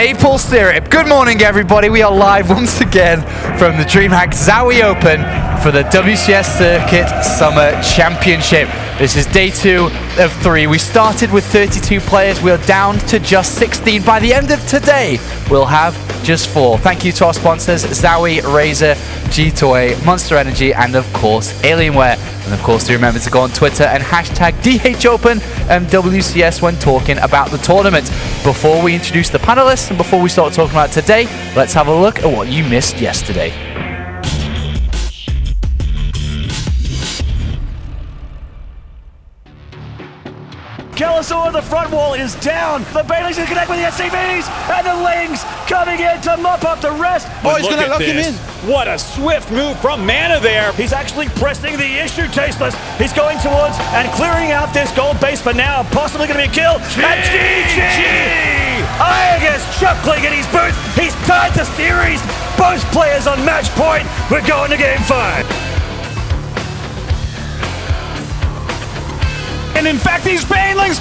maple syrup. Good morning, everybody. We are live once again from the DreamHack Zowie Open for the WCS Circuit Summer Championship. This is day 2 of 3. We started with 32 players. We're down to just 16. By the end of today, we'll have just 4. Thank you to our sponsors, Zowie, Razer, G2A, Monster Energy, and of course, Alienware. And of course, do remember to go on Twitter and hashtag DHOpen and WCS when talking about the tournament. Before we introduce the panelists and before we start talking about today, let's have a look at what you missed yesterday. Kellisaur, the front wall is down. The Baileys can connect with the SCVs, and the Lings coming in to mop up the rest. Oh, he's gonna lock him in. What a swift move from Mana there. He's actually pressing the issue, Tasteless. He's going towards and clearing out this gold base for now. Possibly gonna be a kill. And GG! Iagus chuckling in his booth. He's tied the series. Both players on match point. We're going to game 5. And in fact, these Banelings,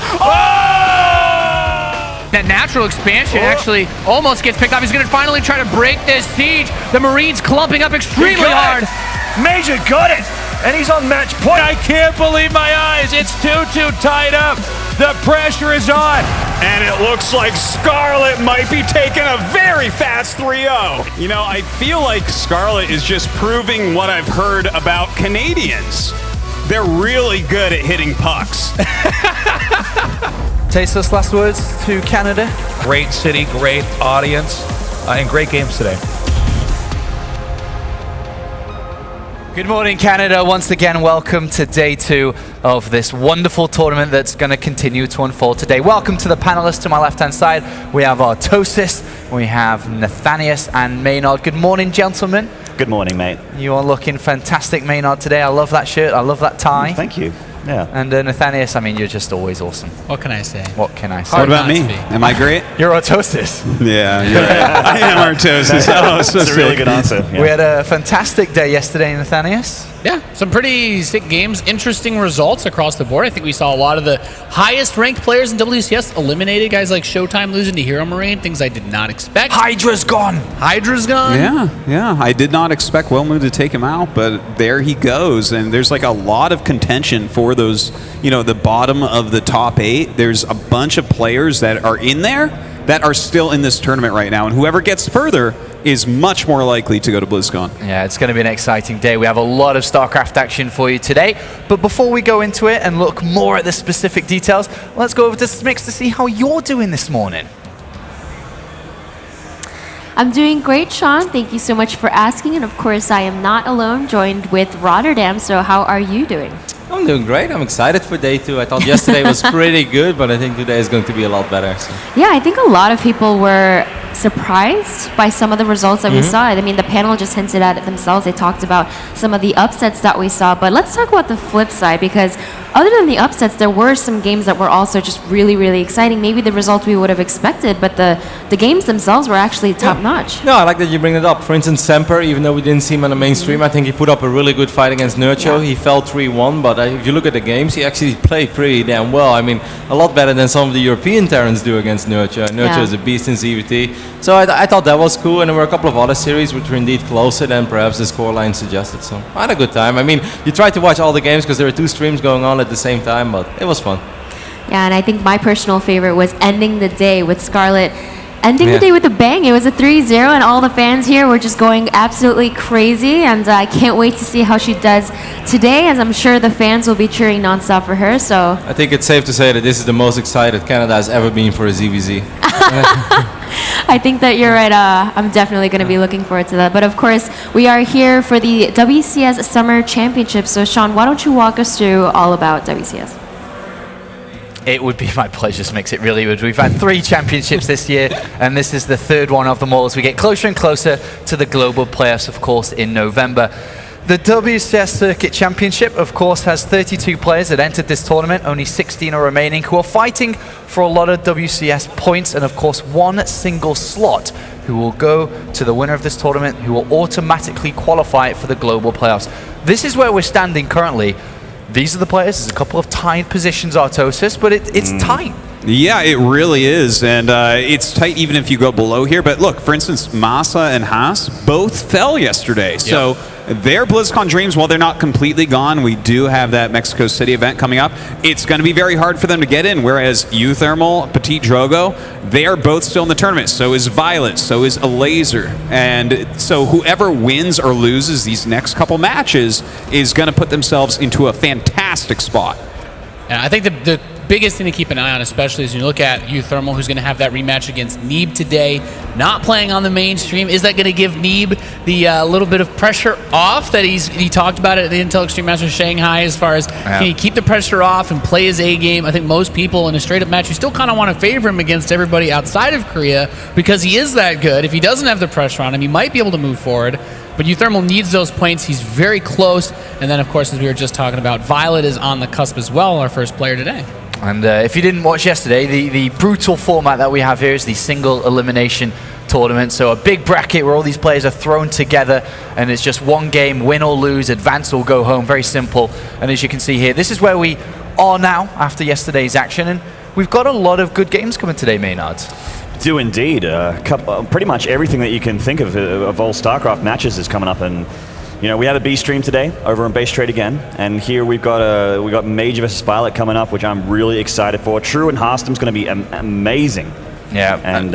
That natural expansion actually almost gets picked up. He's going to finally try to break this siege. The Marines clumping up extremely hard. Major got it, and he's on match point. I can't believe my eyes. It's 2-2 tied up. The pressure is on. And it looks like Scarlet might be taking a very fast 3-0. You know, I feel like Scarlet is just proving what I've heard about Canadians. They're really good at hitting pucks. Tasteless, last words to Canada. Great city, great audience, and great games today. Good morning, Canada. Once again, welcome to day 2 of this wonderful tournament that's going to continue to unfold today. Welcome to the panelists to my left-hand side. We have Artosis, we have Nathanius and Maynard. Good morning, gentlemen. Good morning, mate. You are looking fantastic, Maynard, today. I love that shirt. I love that tie. Thank you. Yeah. And Nathanius, I mean, you're just always awesome. What can I say? What can I say? What about me? Am I great? You're Artosis. Yeah, you're right. I am Artosis. That's a really good answer. Yeah. We had a fantastic day yesterday, Nathanius. Yeah, some pretty sick games, interesting results across the board. I think we saw a lot of the highest ranked players in WCS eliminated, guys like Showtime losing to Hero Marine, things I did not expect. Hydra's gone. Hydra's gone. Yeah. I did not expect Wellmood to take him out, but there he goes. And there's like a lot of contention for those, you know, the bottom of the top 8. There's a bunch of players that are in there that are still in this tournament right now. And whoever gets further is much more likely to go to BlizzCon. Yeah, it's going to be an exciting day. We have a lot of StarCraft action for you today. But before we go into it and look more at the specific details, let's go over to Smix to see how you're doing this morning. I'm doing great, Sean. Thank you so much for asking. And of course, I am not alone, joined with Rotterdam. So how are you doing? I'm doing great. I'm excited for day 2. I thought yesterday was pretty good, but I think today is going to be a lot better. So. Yeah, I think a lot of people were surprised by some of the results that we saw. I mean, the panel just hinted at it themselves. They talked about some of the upsets that we saw. But let's talk about the flip side, because other than the upsets, there were some games that were also just really, really exciting. Maybe the result we would have expected, but the games themselves were actually top-notch. No, I like that you bring it up. For instance, Semper, even though we didn't see him on the mainstream, I think he put up a really good fight against Nurcho. Yeah. He fell 3-1, but if you look at the games, he actually played pretty damn well. I mean, a lot better than some of the European Terrans do against Nurcho. Nurcho is a beast in ZvT. So I thought that was cool, and there were a couple of other series which were indeed closer than perhaps the scoreline suggested. So I had a good time. I mean, you tried to watch all the games because there were 2 streams going on at the same time, but it was fun. Yeah, and I think my personal favorite was ending the day with Scarlet. Ending the day with a bang. It was a 3-0, and all the fans here were just going absolutely crazy, and I can't wait to see how she does today, as I'm sure the fans will be cheering nonstop for her. So I think it's safe to say that this is the most excited Canada has ever been for a ZvZ. I think that you're right. I'm definitely going to be looking forward to that. But of course, we are here for the WCS Summer Championship. So Sean, why don't you walk us through all about WCS? It would be my pleasure, Smix. It really would. We've had 3 championships this year, and this is the 3rd one of them all as we get closer and closer to the global playoffs, of course, in November. The WCS Circuit Championship, of course, has 32 players that entered this tournament. Only 16 are remaining, who are fighting for a lot of WCS points and, of course, 1 single slot, who will go to the winner of this tournament, who will automatically qualify for the global playoffs. This is where we're standing currently. These are the players. There's a couple of tied positions, Artosis, but it's tight. Yeah, it really is, and it's tight even if you go below here. But look, for instance, Massa and Haas both fell yesterday, so their BlizzCon dreams, while they're not completely gone, we do have that Mexico City event coming up. It's going to be very hard for them to get in, whereas Uthermal, Petit Drogo, they are both still in the tournament. So is viOLet, so is a Laser, and so whoever wins or loses these next couple matches is going to put themselves into a fantastic spot. And I think the biggest thing to keep an eye on, especially as you look at Uthermal, who's going to have that rematch against Neeb today, not playing on the mainstream. Is that going to give Neeb the little bit of pressure off that he talked about it at the Intel Extreme Masters Shanghai, as far as can he keep the pressure off and play his A game? I think most people in a straight-up match, you still kind of want to favor him against everybody outside of Korea because he is that good. If he doesn't have the pressure on him, he might be able to move forward. But Uthermal needs those points. He's very close. And then, of course, as we were just talking about, viOLet is on the cusp as well, our first player today. And if you didn't watch yesterday, the brutal format that we have here is the single elimination tournament. So a big bracket where all these players are thrown together, and it's just one game, win or lose, advance or go home. Very simple. And as you can see here, this is where we are now after yesterday's action. And we've got a lot of good games coming today, Maynard. Do indeed. Pretty much everything that you can think of all StarCraft matches is coming up, and you know, we have a B stream today over on Base Trade again, and here we've got Major versus viOLet coming up, which I'm really excited for. True and Harstem's going to be amazing. Yeah, and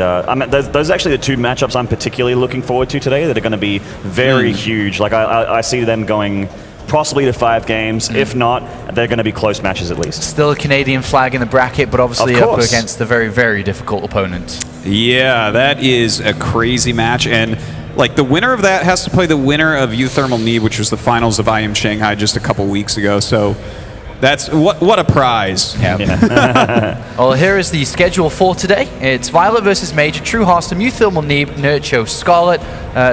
those are actually the two matchups I'm particularly looking forward to today that are going to be very huge. Like I see them going possibly to 5 games. If not, they're going to be close matches at least. Still a Canadian flag in the bracket, but obviously up against a very, very difficult opponent. Yeah, that is a crazy match, and like the winner of that has to play the winner of Uthermal Neeb, which was the finals of IM Shanghai just a couple weeks ago. So that's what a prize. Yeah. Well, here is the schedule for today. It's viOLet versus Major, True Harstem, Uthermal Neeb, Nurcho, Scarlet.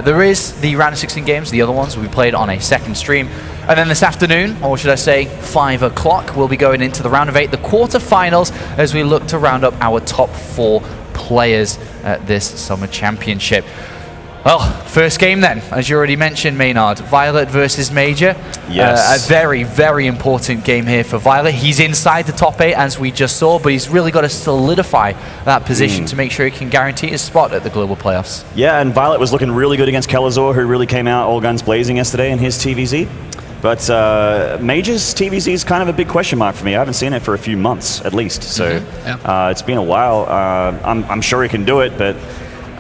There is the round of 16 games. The other ones will be played on a second stream. And then this afternoon, or should I say 5 o'clock, we'll be going into the round of 8, the quarterfinals, as we look to round up our top 4 players at this Summer Championship. Well, first game then, as you already mentioned, Maynard, viOLet versus Major. Yes. A very, very important game here for viOLet. He's inside the top 8, as we just saw, but he's really got to solidify that position to make sure he can guarantee his spot at the global playoffs. Yeah, and viOLet was looking really good against Kelazor, who really came out all guns blazing yesterday in his TVZ. But Major's TVZ is kind of a big question mark for me. I haven't seen it for a few months, at least. So it's been a while. I'm sure he can do it, but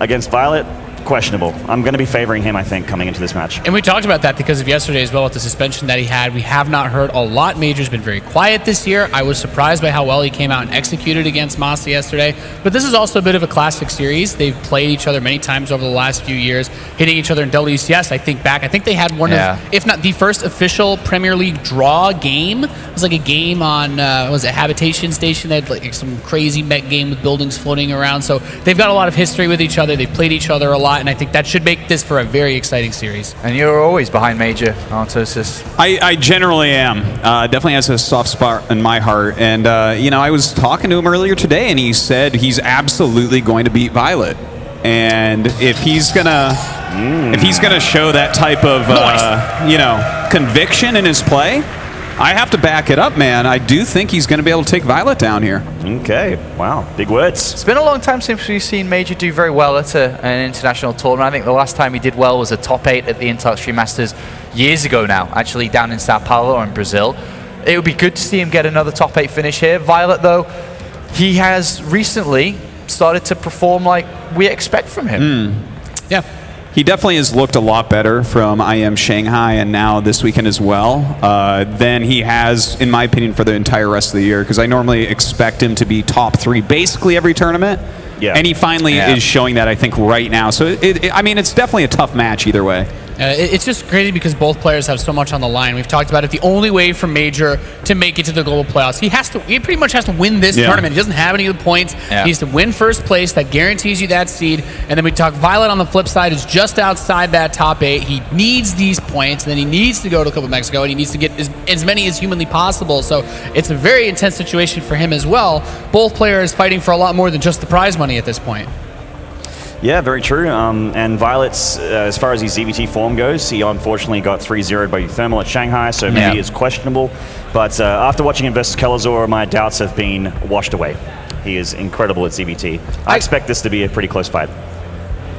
against viOLet, questionable. I'm going to be favoring him, I think, coming into this match. And we talked about that because of yesterday as well with the suspension that he had. We have not heard a lot. Major's been very quiet this year. I was surprised by how well he came out and executed against Massa yesterday. But this is also a bit of a classic series. They've played each other many times over the last few years, hitting each other in WCS. I think they had one of, if not the first official Premier League draw game. It was like a game on, was it Habitation Station? They had like some crazy mech game with buildings floating around. So they've got a lot of history with each other. They've played each other a lot. And I think that should make this for a very exciting series. And you're always behind Major, Artosis. I generally am. Definitely has a soft spot in my heart. And, you know, I was talking to him earlier today, and he said he's absolutely going to beat viOLet. And if he's gonna show that type of you know, conviction in his play, I have to back it up, man. I do think he's going to be able to take viOLet down here. Okay, wow, big words. It's been a long time since we've seen Major do very well at an international tournament. I think the last time he did well was a top 8 at the Intel Extreme Masters years ago now, actually down in Sao Paulo in Brazil. It would be good to see him get another top 8 finish here. viOLet, though, he has recently started to perform like we expect from him. Yeah. He definitely has looked a lot better from IM Shanghai and now this weekend as well than he has, in my opinion, for the entire rest of the year, because I normally expect him to be top 3 basically every tournament. Yeah. And he finally is showing that, I think, right now. So, I mean, it's definitely a tough match either way. It's just crazy because both players have so much on the line. We've talked about it. The only way for Major to make it to the global playoffs, he pretty much has to win this tournament. He doesn't have any of the points. He needs to win first place. That guarantees you that seed. And then we talk viOLet on the flip side is just outside that top 8. He needs these points, and then he needs to go to Copa Mexico, and he needs to get as many as humanly possible. So it's a very intense situation for him as well. Both players fighting for a lot more than just the prize money at this point. Yeah, very true. And viOLet's, as far as his ZvT form goes, he unfortunately got 3-0'd by Uthermal at Shanghai, so maybe it's questionable. But after watching him versus Kelazor, my doubts have been washed away. he is incredible at ZvT. I expect this to be a pretty close fight.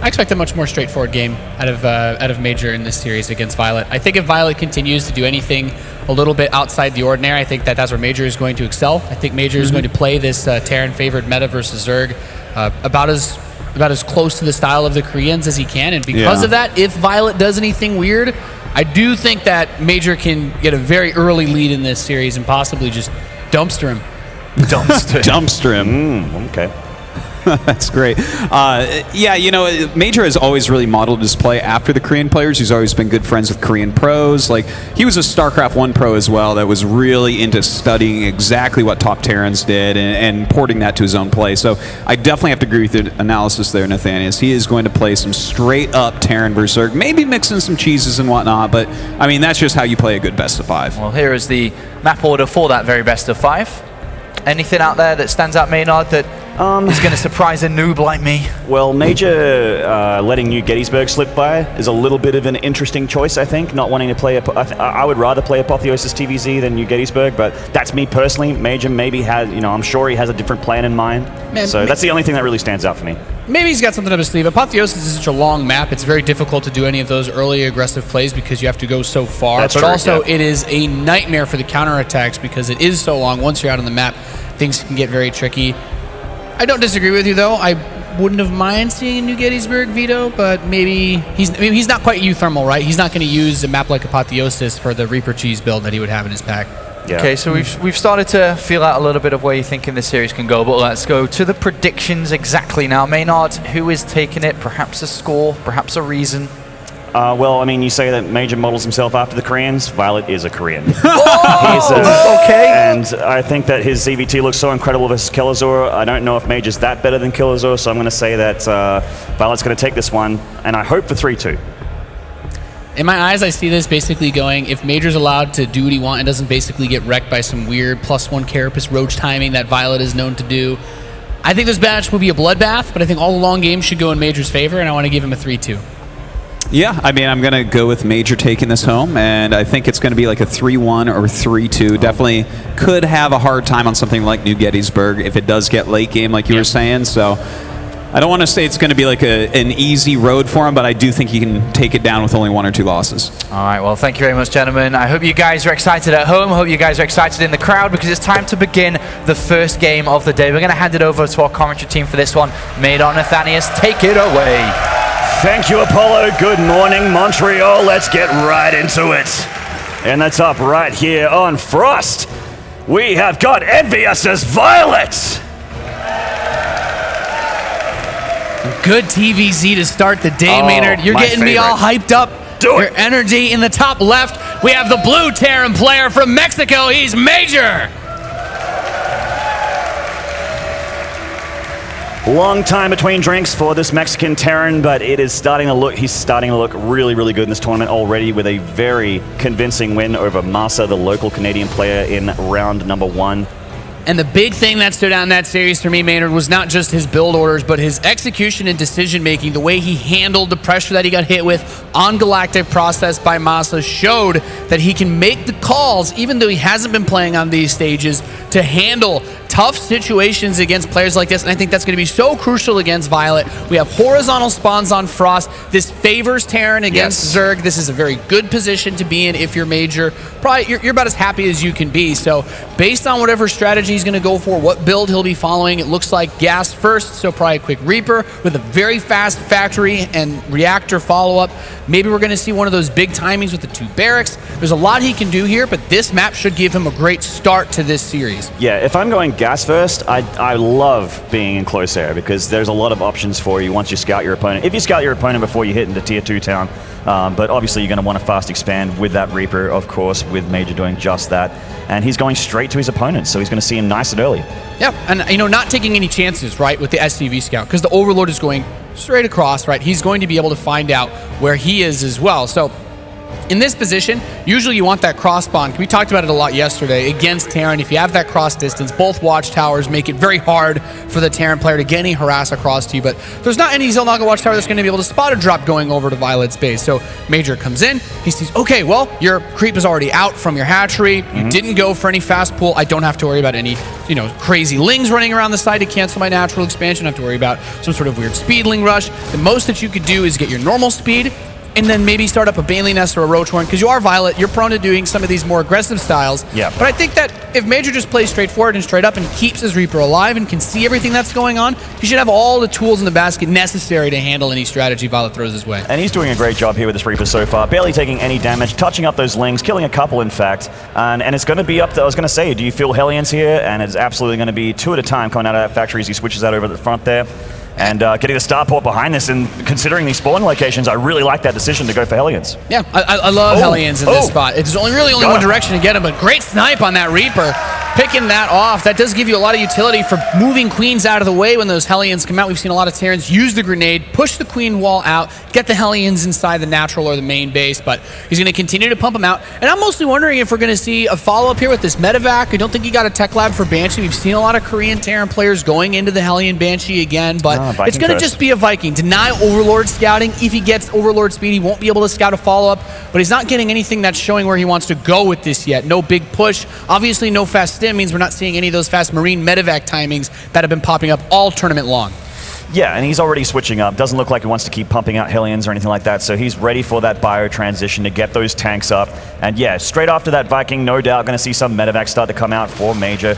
I expect a much more straightforward game out of Major in this series against viOLet. I think if viOLet continues to do anything a little bit outside the ordinary, I think that's where Major is going to excel. I think Major is going to play this Terran-favored meta versus Zerg about as close to the style of the Koreans as he can, and because of that, if viOLet does anything weird, I do think that Major can get a very early lead in this series and possibly just dumpster him. Dumpster him. Okay. That's great. Yeah, you know, Major has always really modeled his play after the Korean players. He's always been good friends with Korean pros. Like, he was a StarCraft 1 pro as well that was really into studying exactly what top Terrans did and porting that to his own play. So I definitely have to agree with your analysis there, Nathanius. He is going to play some straight-up Terran versus Zerg, maybe mixing some cheeses and whatnot, but, I mean, that's just how you play a good best-of-5. Well, here is the map order for that very best-of-5. Anything out there that stands out, Maynard, that is going to surprise a noob like me? Well, Major letting New Gettysburg slip by is a little bit of an interesting choice, I think. Not wanting to play, I would rather play Apotheosis TVZ than New Gettysburg, but that's me personally. Major maybe has, you know, I'm sure he has a different plan in mind. So that's the only thing that really stands out for me. Maybe he's got something up his sleeve. Apotheosis is such a long map, it's very difficult to do any of those early aggressive plays because you have to go so far. That's but true, also, yeah. it is a nightmare for the counterattacks because it is so long. Once you're out on the map, things can get very tricky. I don't disagree with you, though. I wouldn't have mind seeing a New Gettysburg veto, but maybe he's not quite Euthermal, right? He's not going to use a map like Apotheosis for the Reaper Cheese build that he would have in his pack. Yeah. Okay, so we've started to feel out a little bit of where you think this series can go, but let's go to the predictions exactly now. Maynard, who is taking it? Perhaps a score, perhaps a reason? Well, I mean, you say that Major models himself after the Koreans. viOLet is a Korean. Okay. And I think that his ZvT looks so incredible versus Killazor. I don't know if Major's that better than Killazor, so I'm going to say that viOLet's going to take this one, and I hope for 3-2. In my eyes, I see this basically going, if Major's allowed to do what he wants and doesn't basically get wrecked by some weird +1 Carapace Roach timing that viOLet is known to do, I think this match will be a bloodbath, but I think all the long games should go in Major's favor, and I want to give him a 3-2. Yeah, I mean, I'm going to go with Major taking this home, and I think it's going to be like a 3-1 or 3-2. Definitely could have a hard time on something like New Gettysburg if it does get late game, like you were saying, so I don't want to say it's going to be like an easy road for him, but I do think he can take it down with only 1 or 2 losses. All right, well, thank you very much, gentlemen. I hope you guys are excited at home. I hope you guys are excited in the crowd because it's time to begin the first game of the day. We're going to hand it over to our commentary team for this one. Maynard, Nathanius, take it away. Thank you, Apollo. Good morning, Montreal. Let's get right into it. And that's up right here on Frost. We have got Envious' viOLet. Good TVZ to start the day, Maynard. You're getting me all hyped up. Your energy in the top left. We have the blue Terran player from Mexico. He's Major. Long time between drinks for this Mexican Terran, but it is starting to look, he's starting to look really, really good in this tournament already with a very convincing win over Masa, the local Canadian player, in round number 1. And the big thing that stood out in that series for me, Maynard, was not just his build orders, but his execution and decision-making. The way he handled the pressure that he got hit with on Galactic Process by Masa showed that he can make the calls, even though he hasn't been playing on these stages, to handle tough situations against players like this, and I think that's going to be so crucial against viOLet. We have horizontal spawns on Frost. This favors Terran against Zerg. This is a very good position to be in if you're Major. Probably you're about as happy as you can be. So based on whatever strategy he's going to go for, what build he'll be following, it looks like gas first, so probably a quick Reaper with a very fast factory and reactor follow-up. Maybe we're going to see one of those big timings with the 2 barracks. There's a lot he can do here, but this map should give him a great start to this series. Yeah, if I'm going gas first, I love being in close air because there's a lot of options for you once you scout your opponent. If you scout your opponent before you hit into Tier 2 town, but obviously you're going to want to fast expand with that Reaper, of course, with Major doing just that. And he's going straight to his opponent, so he's going to see him nice and early. Yeah, and you know, not taking any chances, right, with the SCV scout, because the Overlord is going straight across, right? He's going to be able to find out where he is as well. So In this position, usually you want that cross spawn. We talked about it a lot yesterday against Terran. If you have that cross distance, both watchtowers make it very hard for the Terran player to get any harass across to you. But there's not any Zelnaga watchtower that's going to be able to spot a drop going over to viOLet's base. So Major comes in, he sees, okay, well, your creep is already out from your hatchery. You didn't go for any fast pull. I don't have to worry about any, crazy lings running around the side to cancel my natural expansion. I don't have to worry about some sort of weird speedling rush. The most that you could do is get your normal speed, and then maybe start up a Bailey Nest or a Roach Horn, because you are viOLet, you're prone to doing some of these more aggressive styles. Yeah. But I think that if Major just plays straightforward and straight up and keeps his Reaper alive and can see everything that's going on, he should have all the tools in the basket necessary to handle any strategy viOLet throws his way. And he's doing a great job here with this Reaper so far, barely taking any damage, touching up those lings, killing a couple in fact, and it's going to be up to, I was going to say, do you feel Hellions here? And it's absolutely going to be 2 at a time coming out of that factory as he switches that over to the front there. And getting the starport behind this, and considering these spawn locations, I really like that decision to go for Hellions. Yeah, I love Hellions in this spot. It's really one direction to get him, but great snipe on that Reaper. Picking that off, that does give you a lot of utility for moving queens out of the way when those Hellions come out. We've seen a lot of Terrans use the grenade, push the queen wall out, get the Hellions inside the natural or the main base, but he's going to continue to pump them out. And I'm mostly wondering if we're going to see a follow-up here with this medevac. I don't think he got a tech lab for Banshee. We've seen a lot of Korean Terran players going into the Hellion Banshee again, but it's going to just be a Viking. Deny Overlord scouting. If he gets Overlord speed, he won't be able to scout a follow-up, but he's not getting anything that's showing where he wants to go with this yet. No big push. Obviously, no fast stim means we're not seeing any of those fast Marine medevac timings that have been popping up all tournament long. Yeah, and he's already switching up. Doesn't look like he wants to keep pumping out Hellions or anything like that, so he's ready for that bio transition to get those tanks up. And yeah, straight after that Viking, no doubt going to see some medevacs start to come out for Major.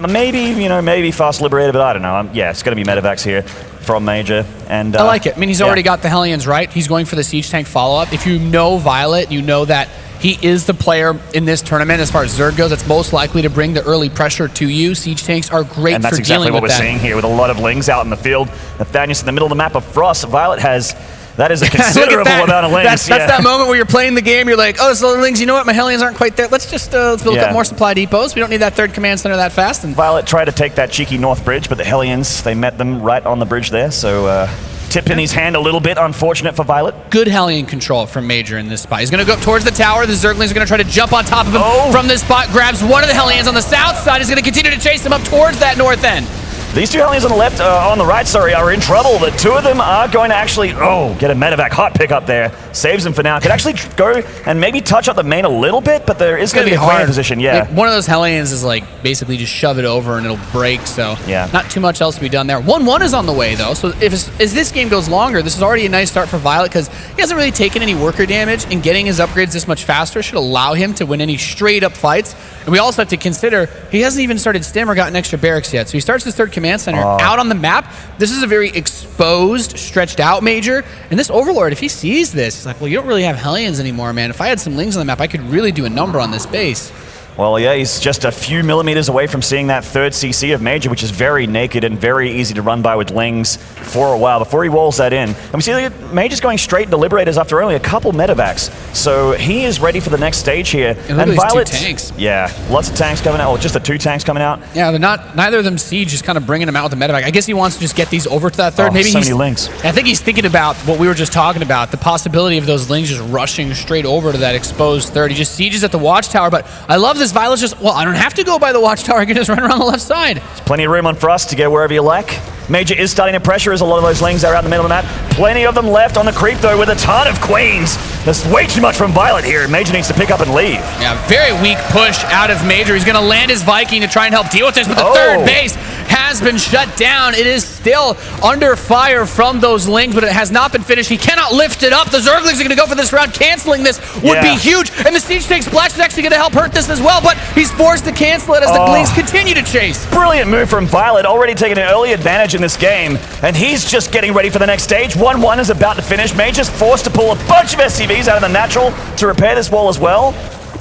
Maybe, maybe Fast Liberator, but I don't know. Yeah, it's going to be medevacs here from Major. And I like it. I mean, he's already got the Hellions, right? He's going for the Siege Tank follow-up. If you know viOLet, you know that he is the player in this tournament as far as Zerg goes that's most likely to bring the early pressure to you. Siege Tanks are great for dealing with that. And that's exactly what we're seeing here with a lot of lings out in the field. Nathanius in the middle of the map of Frost. viOLet has... That is a considerable amount of lings. That's that moment where you're playing the game, you're like, oh, there's a lot of lings, you know what, my Hellions aren't quite there. Let's just build up more supply depots. We don't need that third command center that fast. And viOLet tried to take that cheeky north bridge, but the Hellions, they met them right on the bridge there, so tip in his hand a little bit, unfortunate for viOLet. Good Hellion control from Major in this spot. He's going to go up towards the tower. The Zerglings are going to try to jump on top of him from this spot, grabs one of the Hellions on the south side. He's going to continue to chase him up towards that north end. These two Hellions on the left, on the right, sorry, are in trouble. The two of them are going to actually, get a medevac hot pick up there. Saves them for now. Could actually go and maybe touch up the main a little bit, but there is going to be a hard position, One of those Hellions is like basically just shove it over and it'll break, so not too much else to be done there. 1-1 is on the way, though, so as this game goes longer, this is already a nice start for viOLet because he hasn't really taken any worker damage, and getting his upgrades this much faster should allow him to win any straight-up fights. And we also have to consider he hasn't even started stim or gotten extra barracks yet, so he starts his third command center out on the map. This is a very exposed, stretched out Major, and this Overlord, if he sees this, he's like, well, you don't really have Hellions anymore, man. If I had some lings on the map, I could really do a number on this base. Well, yeah, he's just a few millimeters away from seeing that third CC of Major, which is very naked and very easy to run by with lings for a while before he walls that in. And we see that Major's going straight into Liberators after only a couple medevacs. So he is ready for the next stage here. And viOLet, 2 tanks. Yeah, lots of tanks coming out, or just the 2 tanks coming out. Yeah, they're not, neither of them Siege, just kind of bringing him out with the medevac. I guess he wants to just get these over to that third. Maybe so many lings. I think he's thinking about what we were just talking about, the possibility of those lings just rushing straight over to that exposed third. He just sieges at the watchtower, but I love this viOLet's just, well, I don't have to go by the watchtower. I can just run around the left side. There's plenty of room on Frost to go wherever you like. Major is starting to pressure as a lot of those lings are out in the middle of the map. Plenty of them left on the creep, though, with a ton of queens. There's way too much from viOLet here. Major needs to pick up and leave. Yeah, very weak push out of Major. He's going to land his Viking to try and help deal with this, but the third base has been shut down. It is still under fire from those lings, but it has not been finished. He cannot lift it up. The Zerglings are going to go for this round. Canceling this would be huge, and the Siege Tank splash is actually going to help hurt this as well, but he's forced to cancel it as the lings continue to chase. Brilliant move from viOLet, already taking an early advantage in this game, and he's just getting ready for the next stage. 1-1 is about to finish. Major's forced to pull a bunch of SCVs out of the natural to repair this wall as well.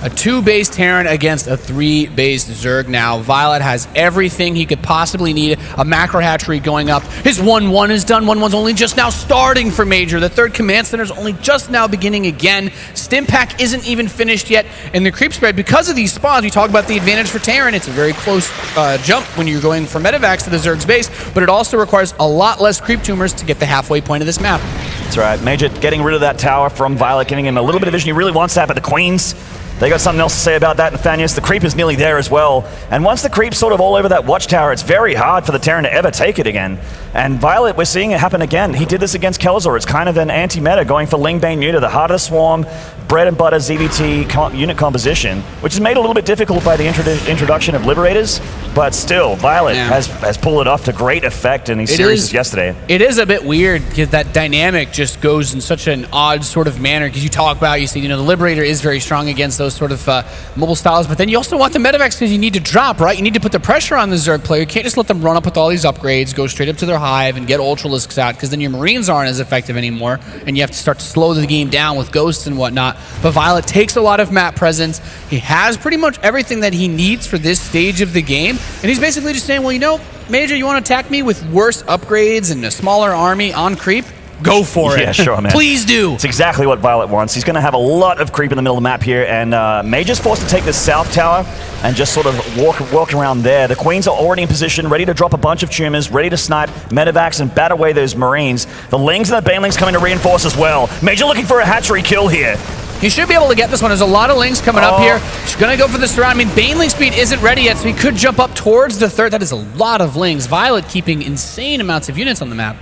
A 2-base Terran against a 3-base Zerg now. viOLet has everything he could possibly need. A macro hatchery going up. His 1-1 is done. 1-1's only just now starting for Major. The third command center is only just now beginning again. Stim pack isn't even finished yet. And the creep spread, because of these spawns, we talk about the advantage for Terran. It's a very close jump when you're going from medevacs to the Zerg's base, but it also requires a lot less creep tumors to get the halfway point of this map. That's right. Major getting rid of that tower from viOLet, giving him a little bit of vision. He really wants that, but the Queens, they got something else to say about that, Nathanius. The creep is nearly there as well. And once the creep's sort of all over that watchtower, it's very hard for the Terran to ever take it again. And viOLet, we're seeing it happen again. He did this against Kelzor. It's kind of an anti-meta, going for Ling Bane Muta, the heart of the swarm, bread and butter ZvT unit composition, which is made a little bit difficult by the introduction of Liberators. But still, viOLet has pulled it off to great effect in these series yesterday. It is a bit weird because that dynamic just goes in such an odd sort of manner, because you talk about, you see, you know, the Liberator is very strong against those sort of mobile styles, but then you also want the medevacs because you need to drop, right? You need to put the pressure on the Zerg player. You can't just let them run up with all these upgrades, go straight up to their hive and get Ultralisks out, because then your Marines aren't as effective anymore, and you have to start to slow the game down with ghosts and whatnot. But viOLet takes a lot of map presence. He has pretty much everything that he needs for this stage of the game, and he's basically just saying, well, you know, Major, you want to attack me with worse upgrades and a smaller army on creep? Go for it. Yeah, sure, man. Please do. It's exactly what viOLet wants. He's going to have a lot of creep in the middle of the map here, and Major's forced to take the south tower and just sort of walk around there. The Queens are already in position, ready to drop a bunch of tumors, ready to snipe medevacs and bat away those Marines. The Lings and the Banelings coming to reinforce as well. Major looking for a hatchery kill here. He should be able to get this one. There's a lot of Lings coming up here. He's going to go for the surround. I mean, Baneling speed isn't ready yet, so he could jump up towards the third. That is a lot of Lings. viOLet keeping insane amounts of units on the map.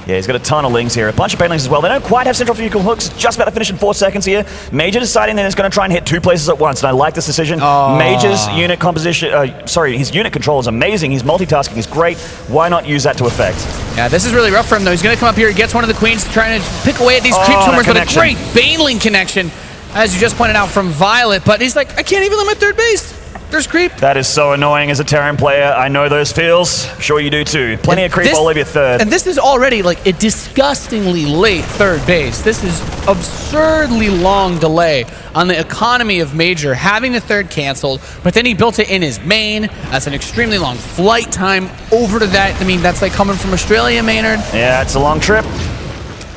Yeah, he's got a ton of Lings here. A bunch of Banelings as well. They don't quite have centrifugal hooks. Just about to finish in 4 seconds here. Major deciding that he's going to try and hit 2 places at once, and I like this decision. Major's unit composition, his unit control is amazing. His multitasking is great. Why not use that to effect? Yeah, this is really rough for him, though. He's going to come up here. He gets one of the Queens, trying to pick away at these creep tumors, but a great Baneling connection, as you just pointed out, from viOLet. But he's like, I can't even limit third base. There's creep. That is so annoying as a Terran player. I know those feels. Sure you do too. Plenty of creep all over your third. And this is already like a disgustingly late third base. This is absurdly long delay on the economy of Major, having the third canceled, but then he built it in his main. That's an extremely long flight time over to that. I mean, that's like coming from Australia, Maynard. Yeah, it's a long trip.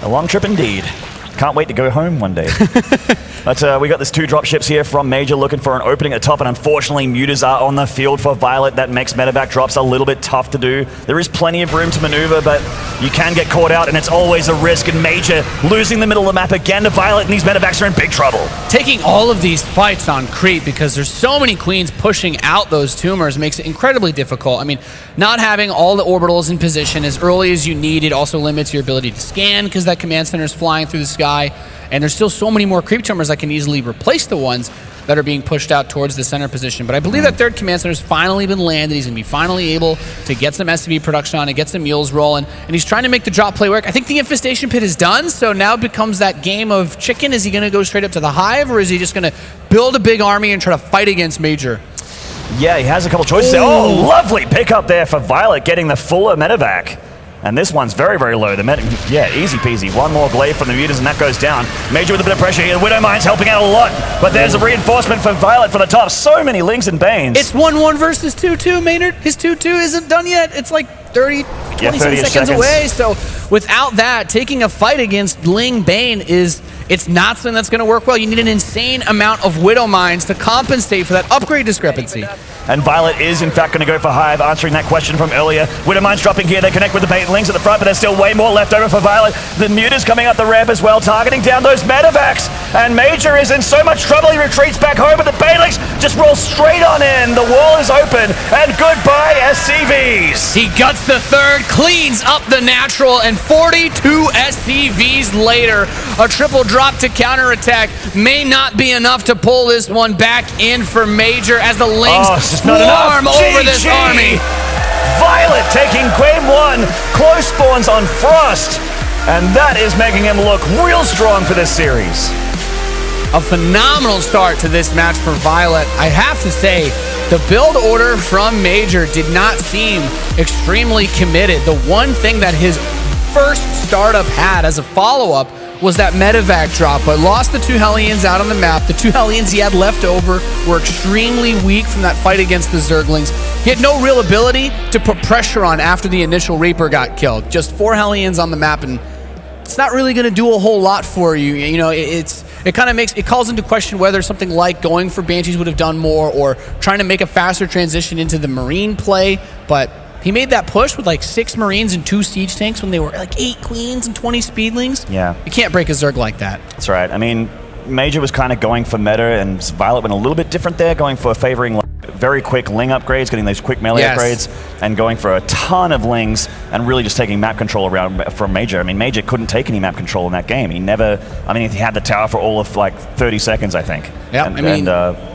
A long trip indeed. Can't wait to go home one day. But we got this 2 dropships here from Major looking for an opening at the top, and unfortunately mutas are on the field for viOLet. That makes medevac drops a little bit tough to do. There is plenty of room to maneuver, but you can get caught out, and it's always a risk, and Major losing the middle of the map again to viOLet, and these medevacs are in big trouble. Taking all of these fights on creep, because there's so many Queens pushing out those tumors, makes it incredibly difficult. I mean, not having all the orbitals in position as early as you need, it also limits your ability to scan, because that command center is flying through the sky. And there's still so many more creep tumors that can easily replace the ones that are being pushed out towards the center position. But I believe that third command center has finally been landed. He's going to be finally able to get some SCV production on and get some mules rolling. And he's trying to make the drop play work. I think the infestation pit is done, so now it becomes that game of chicken. Is he going to go straight up to the hive, or is he just going to build a big army and try to fight against Major? Yeah, he has a couple choices there. Oh, lovely pickup there for viOLet, getting the fuller medevac. And this one's very, very low. Yeah, easy peasy. One more glaive from the mutas, and that goes down. Major with a bit of pressure here. Widowmine's helping out a lot. But there's a reinforcement for viOLet from the top. So many Lings and Banes. It's 1-1 versus 2-2, Maynard. His 2-2 isn't done yet. It's like 30 seconds away. So without that, taking a fight against Ling Bane it's not something that's going to work well. You need an insane amount of Widow Mines to compensate for that upgrade discrepancy. And viOLet is, in fact, going to go for Hive, answering that question from earlier. Widowmine's dropping here. They connect with the Banelings at the front, but there's still way more left over for viOLet. The Muta's coming up the ramp as well, targeting down those medevacs. And Major is in so much trouble, he retreats back home, but the Banelings just roll straight on in. The wall is open, and goodbye, SCVs. He guts the third, cleans up the natural, and 42 SCVs later, a triple drop to counterattack may not be enough to pull this one back in for Major as the Lings swarm over this army. viOLet taking game 1, close spawns on Frost, and that is making him look real strong for this series. A phenomenal start to this match for viOLet. I have to say, the build order from Major did not seem extremely committed. The one thing that his first startup had as a follow-up was that medevac drop, but lost the 2 Hellions out on the map. The 2 Hellions he had left over were extremely weak from that fight against the Zerglings. He had no real ability to put pressure on after the initial Reaper got killed. Just 4 Hellions on the map, and it's not really going to do a whole lot for you. You know, it calls into question whether something like going for Banshees would have done more, or trying to make a faster transition into the Marine play, but He made that push with like 6 Marines and 2 Siege Tanks when they were like 8 Queens and 20 Speedlings. Yeah. You can't break a Zerg like that. That's right. I mean, Major was kind of going for meta, and viOLet went a little bit different there, going for favoring very quick Ling upgrades, getting those quick melee upgrades, and going for a ton of Lings, and really just taking map control around from Major. I mean, Major couldn't take any map control in that game. He never, I mean, he had the tower for all of like 30 seconds, I think. Yeah, I mean,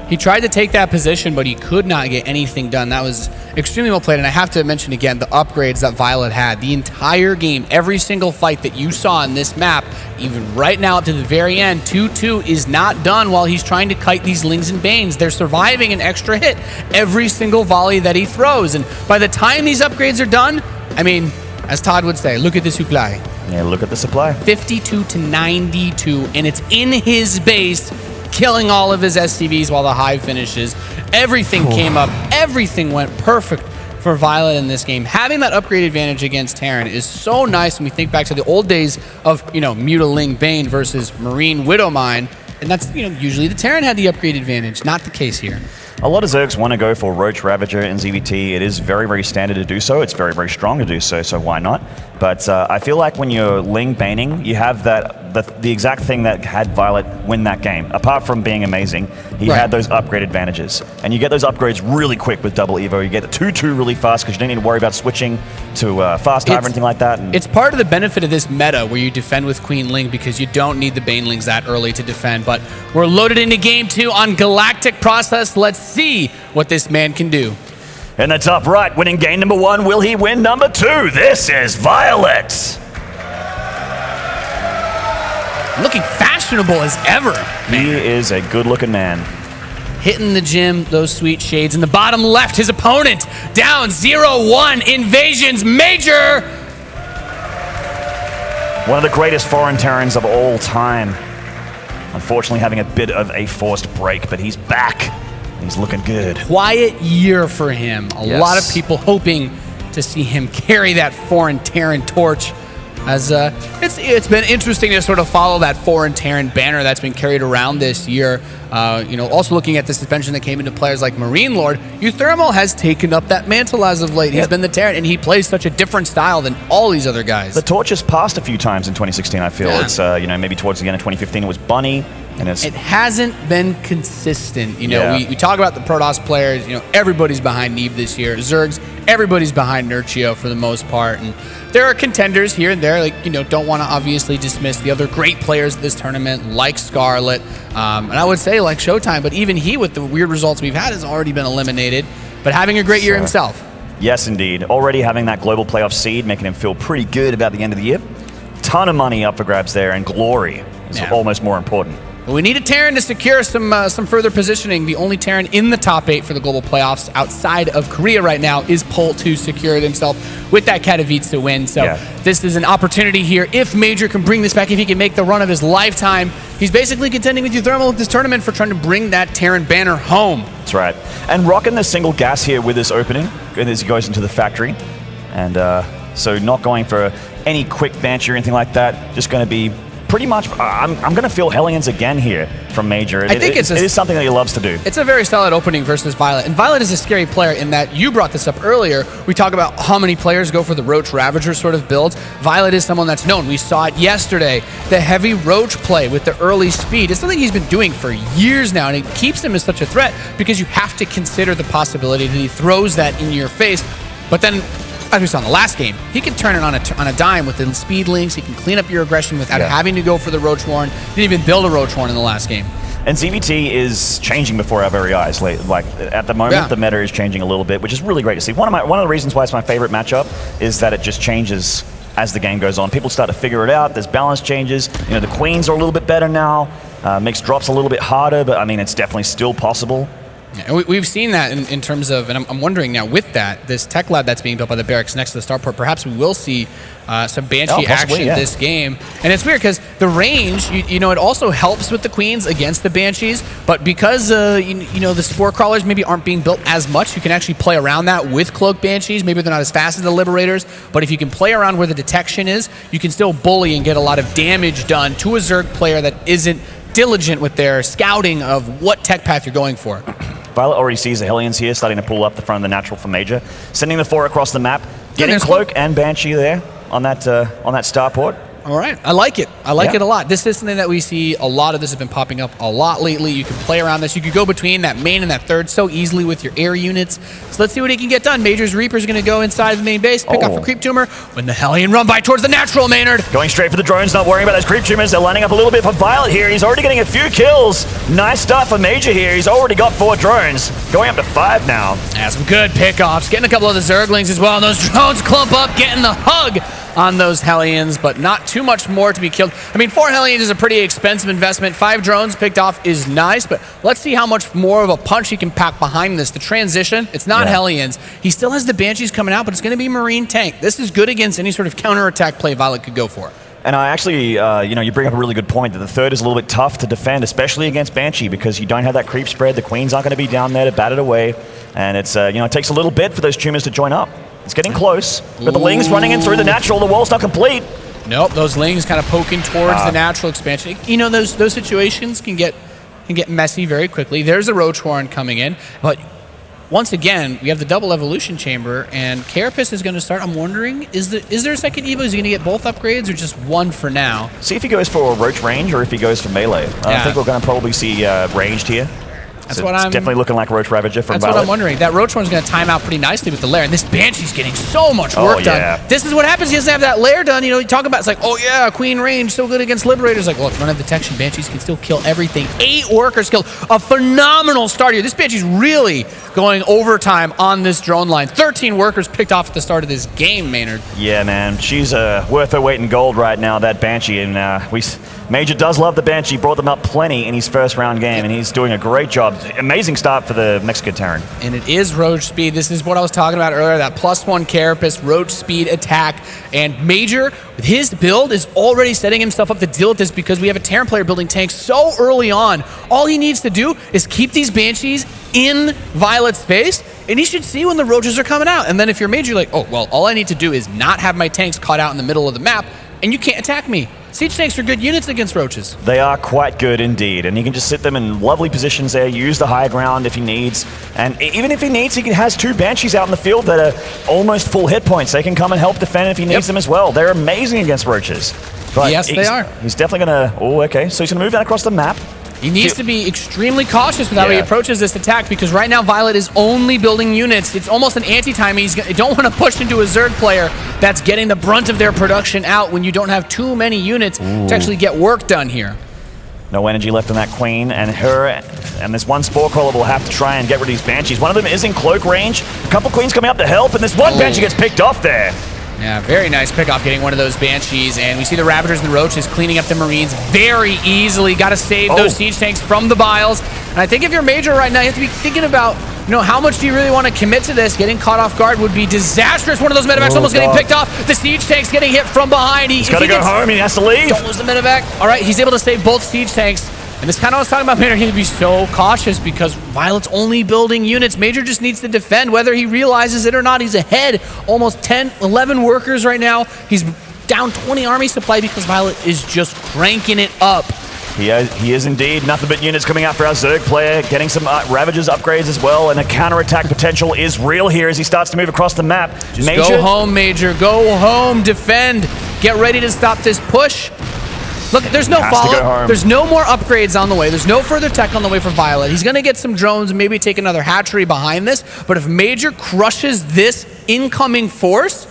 he tried to take that position, but he could not get anything done. That was extremely well played, and I have to mention again the upgrades that viOLet had. The entire game, every single fight that you saw in this map, even right now up to the very end, 2-2 is not done while he's trying to kite these Lings and Banes. They're surviving an extra hit every single volley that he throws, and by the time these upgrades are done, I mean, as Todd would say, look at the supply. Yeah, look at the supply. 52 to 92, and it's in his base, killing all of his SCVs while the Hive finishes. Everything came up. Everything went perfect for viOLet in this game. Having that upgrade advantage against Terran is so nice when we think back to the old days of, Mutaling Bane versus Marine Widowmine. And that's, usually the Terran had the upgrade advantage. Not the case here. A lot of Zergs want to go for Roach Ravager and ZvT. It is very, very standard to do so. It's very, very strong to do so, so why not? But I feel like when you're Ling Baning, you have the exact thing that had viOLet win that game. Apart from being amazing, he had those upgrade advantages. And you get those upgrades really quick with double Evo. You get the 2-2 really fast because you don't need to worry about switching to fast dive or anything like that. And it's part of the benefit of this meta where you defend with Queen Ling because you don't need the Banelings that early to defend. But we're loaded into game 2 on Galactic Process. Let's see what this man can do. In the top right, winning game number 1. Will he win number 2? This is viOLet. Looking fashionable as ever. He is a good-looking man. Hitting the gym, those sweet shades. In the bottom left, his opponent down 0-1. Invasions Major. One of the greatest foreign Terrans of all time. Unfortunately, having a bit of a forced break, but he's back. He's looking good. Quiet year for him. A lot of people hoping to see him carry that foreign Terran torch. As it's been interesting to sort of follow that foreign Terran banner that's been carried around this year. Also looking at the suspension that came into players like Marine Lord, Euthermal has taken up that mantle as of late. He's been the Terran, and he plays such a different style than all these other guys. The torch has passed a few times in 2016, I feel. It's, maybe towards the end of 2015 it was Bunny. And it hasn't been consistent. We talk about the Protoss players. Everybody's behind Neeb this year. Zergs, everybody's behind Nurchio for the most part. And there are contenders here and there. Don't want to obviously dismiss the other great players of this tournament, like Scarlet. And I would say like Showtime, but even he, with the weird results we've had, has already been eliminated. But having a great year himself. Yes, indeed. Already having that global playoff seed, making him feel pretty good about the end of the year. Ton of money up for grabs there, and glory is almost more important. We need a Terran to secure some further positioning. The only Terran in the top 8 for the global playoffs outside of Korea right now is Polt, who secured himself with that Katowice win. So this is an opportunity here. If Major can bring this back, if he can make the run of his lifetime, he's basically contending with Euthermal at this tournament for trying to bring that Terran banner home. That's right. And rocking the single gas here with this opening as he goes into the factory. And so not going for any quick banshee or anything like that. Just going to be pretty much, I'm going to feel Hellions again here from Major. I think it is something that he loves to do. It's a very solid opening versus viOLet. And viOLet is a scary player in that you brought this up earlier. We talk about how many players go for the Roach Ravager sort of build. viOLet is someone that's known. We saw it yesterday. The heavy Roach play with the early speed. It's something he's been doing for years now, and it keeps him as such a threat because you have to consider the possibility that he throws that in your face. But then, as we saw in the last game, he can turn it on a dime with the speed links. He can clean up your aggression without having to go for the Roach Warren. Didn't even build a Roach Warren in the last game. And ZvT is changing before our very eyes. Like at the moment, the meta is changing a little bit, which is really great to see. One of the reasons why it's my favorite matchup is that it just changes as the game goes on. People start to figure it out. There's balance changes. The queens are a little bit better now. Mixed drops a little bit harder, but I mean, it's definitely still possible. And we've seen that in terms of, and I'm wondering now with that, this tech lab that's being built by the barracks next to the starport, perhaps we will see some Banshee action this game. And it's weird because the range, it also helps with the Queens against the Banshees, but because, the Spore Crawlers maybe aren't being built as much, you can actually play around that with Cloak Banshees. Maybe they're not as fast as the Liberators, but if you can play around where the detection is, you can still bully and get a lot of damage done to a Zerg player that isn't diligent with their scouting of what tech path you're going for. Violet already sees the Hellions here, starting to pull up the front of the natural for Major. Sending the 4 across the map. Getting Cloak and Banshee there on that starport. All right, I like it. I like it a lot. This is something that we see a lot of. This has been popping up a lot lately. You can play around this. You could go between that main and that third so easily with your air units. So let's see what he can get done. Major's Reaper's going to go inside of the main base, pick off a Creep Tumor, when the Hellion run by towards the natural, Maynard. Going straight for the drones, not worrying about those Creep Tumors. They're lining up a little bit for Violet here. He's already getting a few kills. Nice start for Major here. He's already got 4 drones, going up to 5 now. Yeah, some good pickoffs. Getting a couple of the Zerglings as well. And those drones clump up, getting the hug on those Hellions, but not too much more to be killed. I mean, 4 Hellions is a pretty expensive investment. 5 drones picked off is nice, but let's see how much more of a punch he can pack behind this. The transition, it's not Hellions. He still has the Banshees coming out, but it's going to be Marine Tank. This is good against any sort of counterattack play Violet could go for. And I actually, you bring up a really good point that the third is a little bit tough to defend, especially against Banshee, because you don't have that creep spread. The Queens aren't going to be down there to bat it away. And it's, it takes a little bit for those tumors to join up. It's getting close, but the Lings running in through the natural. The wall's not complete. Nope, those Lings kind of poking towards the natural expansion. You know, those situations can get messy very quickly. There's a Roach Warren coming in, but once again, we have the double evolution chamber, and Carapace is going to start. I'm wondering, is there a second Evo? Is he going to get both upgrades or just one for now? See if he goes for a Roach range or if he goes for melee. I think we're going to probably see ranged here. That's so what it's I'm definitely looking like Roach Ravager from That's Violet. what I'm wondering. That Roach One's going to time out pretty nicely with the lair, and this Banshee's getting so much work done. This is what happens. He doesn't have that lair done. You know, you talk about it's like, oh yeah, Queen range, so good against Liberators. Like, well, if you don't have detection, Banshees can still kill everything. 8 workers killed. A phenomenal start here. This Banshee's really going overtime on this drone line. 13 workers picked off at the start of this game, Maynard. Yeah, man. She's worth her weight in gold right now, that Banshee. And Major does love the Banshee. Brought them up plenty in his first round game, and he's doing a great job. Amazing start for the Mexican Terran. And it is Roach speed. This is what I was talking about earlier, that +1 Carapace, Roach speed attack. And Major, with his build, is already setting himself up to deal with this because we have a Terran player building tanks so early on. All he needs to do is keep these Banshees in Violet's face, and he should see when the Roaches are coming out. And then if you're Major, you're like, oh, well, all I need to do is not have my tanks caught out in the middle of the map, and you can't attack me. Siege tanks are good units against Roaches. They are quite good indeed, and he can just sit them in lovely positions there, use the high ground if he needs, and even if he needs, he has 2 Banshees out in the field that are almost full hit points. They can come and help defend if he needs them as well. They're amazing against Roaches. But yes, they are. He's definitely going to... Oh, okay. So he's going to move that across the map. He needs to be extremely cautious with how he approaches this attack, because right now Violet is only building units. It's almost an anti-time. You don't want to push into a Zerg player that's getting the brunt of their production out when you don't have too many units to actually get work done here. No energy left on that Queen, and this one Spore Crawler will have to try and get rid of these Banshees. One of them is in cloak range. A couple Queens coming up to help, and this one Banshee gets picked off there. Yeah, very nice pickoff getting one of those Banshees, and we see the Ravagers and the Roaches cleaning up the Marines very easily. Got to save those siege tanks from the Biles. And I think if you're Major right now, you have to be thinking about, how much do you really want to commit to this? Getting caught off guard would be disastrous. One of those medevacs almost getting picked off. The siege tank's getting hit from behind. He's got to go home. He has to leave. Don't lose the medevac. All right, he's able to save both siege tanks. And this kind of what I was talking about, Major. He needs to be so cautious because Violet's only building units. Major just needs to defend, whether he realizes it or not. He's ahead almost 10, 11 workers right now. He's down 20 army supply because Violet is just cranking it up. He is indeed. Nothing but units coming out for our Zerg player, getting some Ravagers upgrades as well, and the counterattack potential is real here as he starts to move across the map. Just go home, Major. Go home. Defend. Get ready to stop this push. Look, there's no follow. There's no more upgrades on the way. There's no further tech on the way for Violet. He's going to get some drones and maybe take another hatchery behind this. But if Major crushes this incoming force,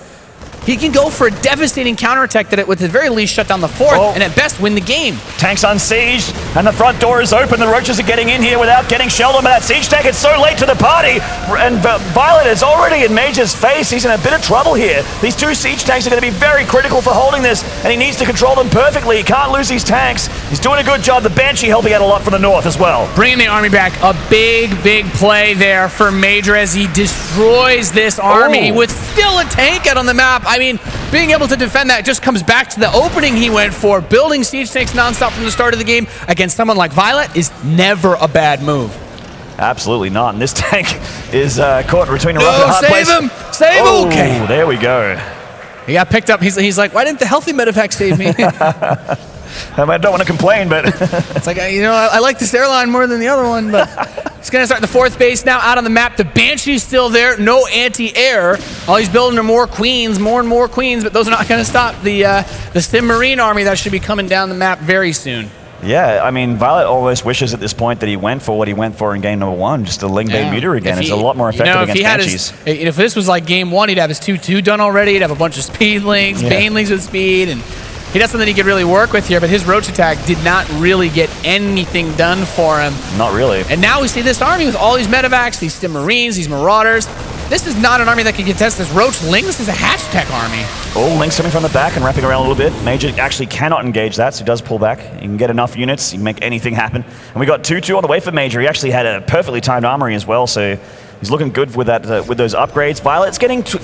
he can go for a devastating counterattack that, at the very least, shut down the fort and at best win the game. Tanks unsieged, and the front door is open. The Roaches are getting in here without getting shelled on by that siege tank. It's so late to the party, and Violet is already in Major's face. He's in a bit of trouble here. These 2 siege tanks are going to be very critical for holding this, and he needs to control them perfectly. He can't lose these tanks. He's doing a good job. The Banshee helping out a lot from the north as well. Bringing the army back. A big play there for Major as he destroys this army with still a tank out on the map. I mean, being able to defend that just comes back to the opening he went for. Building siege tanks nonstop from the start of the game against someone like Violet is never a bad move. Absolutely not. And this tank is caught between a rock and a hard place. Save him! Save him! Okay. There we go. He got picked up. He's like, why didn't the healthy medevac save me? I don't want to complain, but It's like, you know, I like this airline more than the other one, but he's going to start the 4th base now out on the map. The Banshee's still there, no anti-air. All he's building are more queens, more and more queens, but those are not going to stop the Sim Marine army that should be coming down the map very soon. yeah, I mean, viOLet almost wishes at this point that he went for what he went for in game number 1, just a Ling Bay Muter again. It's a lot more effective against Banshees. If this was like game 1, he'd have his 2-2 done already. He'd have a bunch of speed links, Bane links with speed, and he does something he could really work with here, but his Roach attack did not really get anything done for him. Not really. And now we see this army with all these medevacs, these Stim Marines, these Marauders. This is not an army that can contest this Roach Ling. This is a hatch tech army. Oh, Link's coming from the back and wrapping around a little bit. Major actually cannot engage that, so he does pull back. He can get enough units, he can make anything happen. And we got 2-2 on the way for Major. He actually had a perfectly timed armory as well, so he's looking good with that, with those upgrades. viOLet's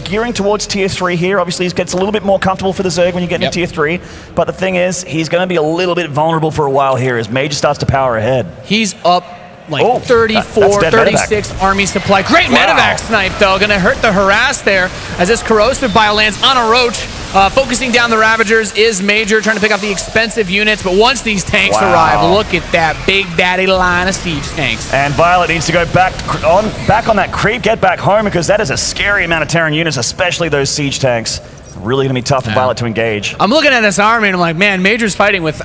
gearing towards tier 3 here. Obviously, he gets a little bit more comfortable for the Zerg when you get into tier 3. But the thing is, he's going to be a little bit vulnerable for a while here as Major starts to power ahead. He's up like 34, 36 army supply. Great medevac snipe, though. Going to hurt the harass there as this corrosive bile lands on a Roach. Focusing down the Ravagers is Major, trying to pick off the expensive units. But once these tanks arrive, look at that big daddy line of siege tanks. And viOLet needs to go back on that creep, get back home, because that is a scary amount of Terran units, especially those siege tanks. Really going to be tough for viOLet to engage. I'm looking at this army and I'm like, man, Major's fighting with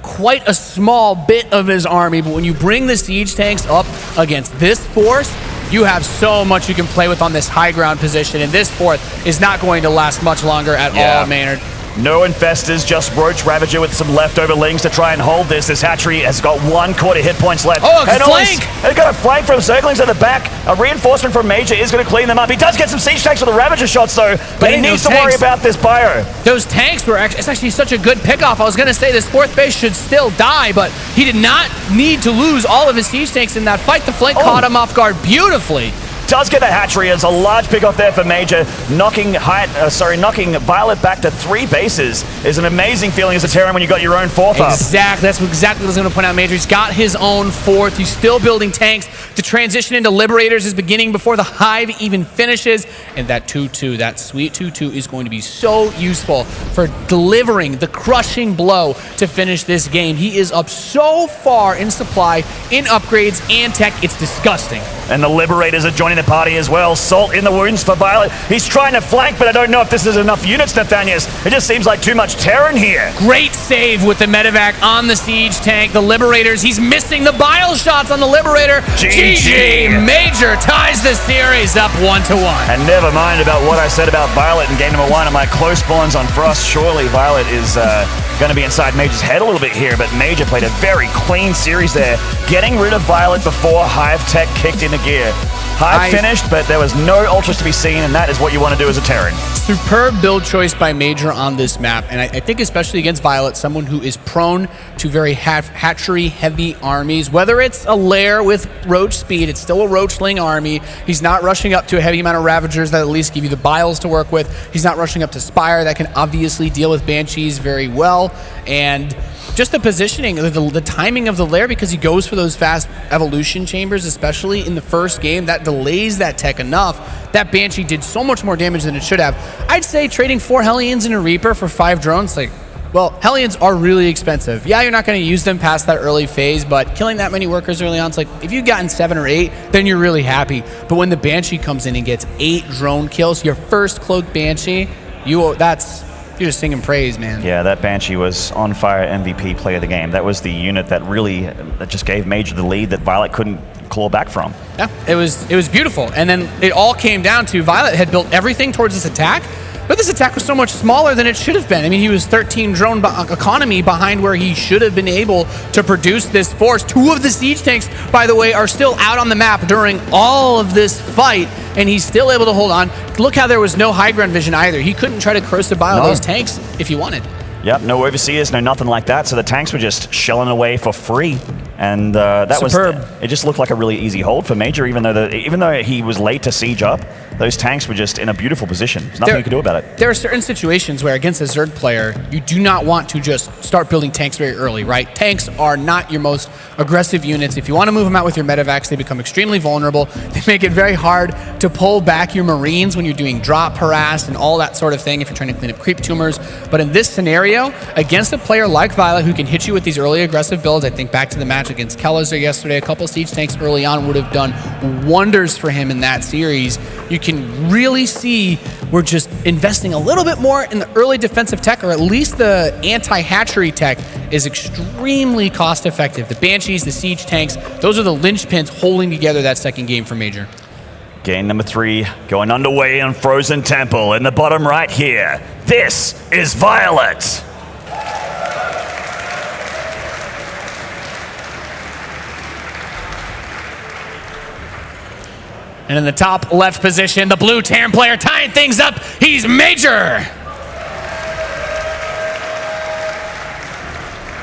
quite a small bit of his army, but when you bring the siege tanks up against this force, you have so much you can play with on this high ground position, and this fourth is not going to last much longer at all, Maynard. No infestors, just Roach Ravager with some leftover lings to try and hold this. This hatchery has got 1/4 hit points left. Oh, a flank! They've got a flank from Zerglings at the back. A reinforcement from Major is going to clean them up. He does get some siege tanks with the Ravager shots, though, but he needs to worry about this bio. Those tanks were it's actually such a good pickoff. I was going to say this 4th base should still die, but he did not need to lose all of his siege tanks in that fight. The flank caught him off guard beautifully. Does get the hatchery. It's a large pickoff there for Major. Knocking viOLet back to 3 bases is an amazing feeling as a Terran when you got your own 4th up. Exactly. That's exactly what I was going to point out, Major. He's got his own 4th. He's still building tanks. The transition into Liberators is beginning before the Hive even finishes. And that 2-2, that sweet 2-2 is going to be so useful for delivering the crushing blow to finish this game. He is up so far in supply, in upgrades, and tech. It's disgusting. And the Liberators are joining the party as well. Salt in the wounds for viOLet. He's trying to flank, but I don't know if this is enough units, Nathanius. It just seems like too much Terran here. Great save with the medevac on the siege tank. The Liberators, he's missing the bile shots on the Liberator. GG! Major ties the series up 1-1. And never mind about what I said about viOLet in game number 1 and my close spawns on Frost. Surely viOLet is going to be inside Major's head a little bit here, but Major played a very clean series there, getting rid of viOLet before Hive Tech kicked into gear. Hive finished, but there was no ultras to be seen, and that is what you want to do as a Terran. Superb build choice by Major on this map, and I think especially against viOLet, someone who is prone to very hatchery-heavy armies. Whether it's a lair with Roach speed, it's still a Roachling army. He's not rushing up to a heavy amount of Ravagers that at least give you the biles to work with. He's not rushing up to Spire that can obviously deal with Banshees very well, and just the positioning, the timing of the lair, because he goes for those fast evolution chambers, especially in the first game, that delays that tech enough. That Banshee did so much more damage than it should have. I'd say trading 4 Hellions and a Reaper for 5 drones, like, well, Hellions are really expensive. Yeah, you're not going to use them past that early phase, but killing that many workers early on, it's like, if you've gotten 7 or 8, then you're really happy. But when the Banshee comes in and gets 8 drone kills, your first cloaked Banshee, you're just singing praise, man. Yeah, that Banshee was on fire MVP play of the game. That was the unit that just gave Major the lead that viOLet couldn't claw back from. Yeah, it was beautiful. And then it all came down to viOLet had built everything towards this attack, but this attack was so much smaller than it should have been. I mean, he was 13 drone economy behind where he should have been able to produce this force. 2 of the siege tanks, by the way, are still out on the map during all of this fight, and he's still able to hold on. Look how there was no high ground vision either. He couldn't try to corrosive bile those tanks if he wanted. Yep, no overseers, no nothing like that, so the tanks were just shelling away for free. And that Superb. was it. Just looked like a really easy hold for Major, even though he was late to siege up. Those tanks were just in a beautiful position. There's nothing you could do about it. There are certain situations where against a Zerg player, you do not want to just start building tanks very early, right? Tanks are not your most aggressive units. If you want to move them out with your medevacs, they become extremely vulnerable. They make it very hard to pull back your Marines when you're doing drop harass and all that sort of thing if you're trying to clean up creep tumors. But in this scenario, against a player like viOLet who can hit you with these early aggressive builds, I think back to the match against Kellezer yesterday, a couple siege tanks early on would have done wonders for him in that series. You can really see we're just investing a little bit more in the early defensive tech, or at least the anti-hatchery tech is extremely cost effective. The Banshees, the siege tanks, those are the linchpins holding together that second game for Major. Game number 3 going underway on Frozen Temple in the bottom right here. This is viOLet. And in the top left position, the blue Terran player tying things up. He's Major.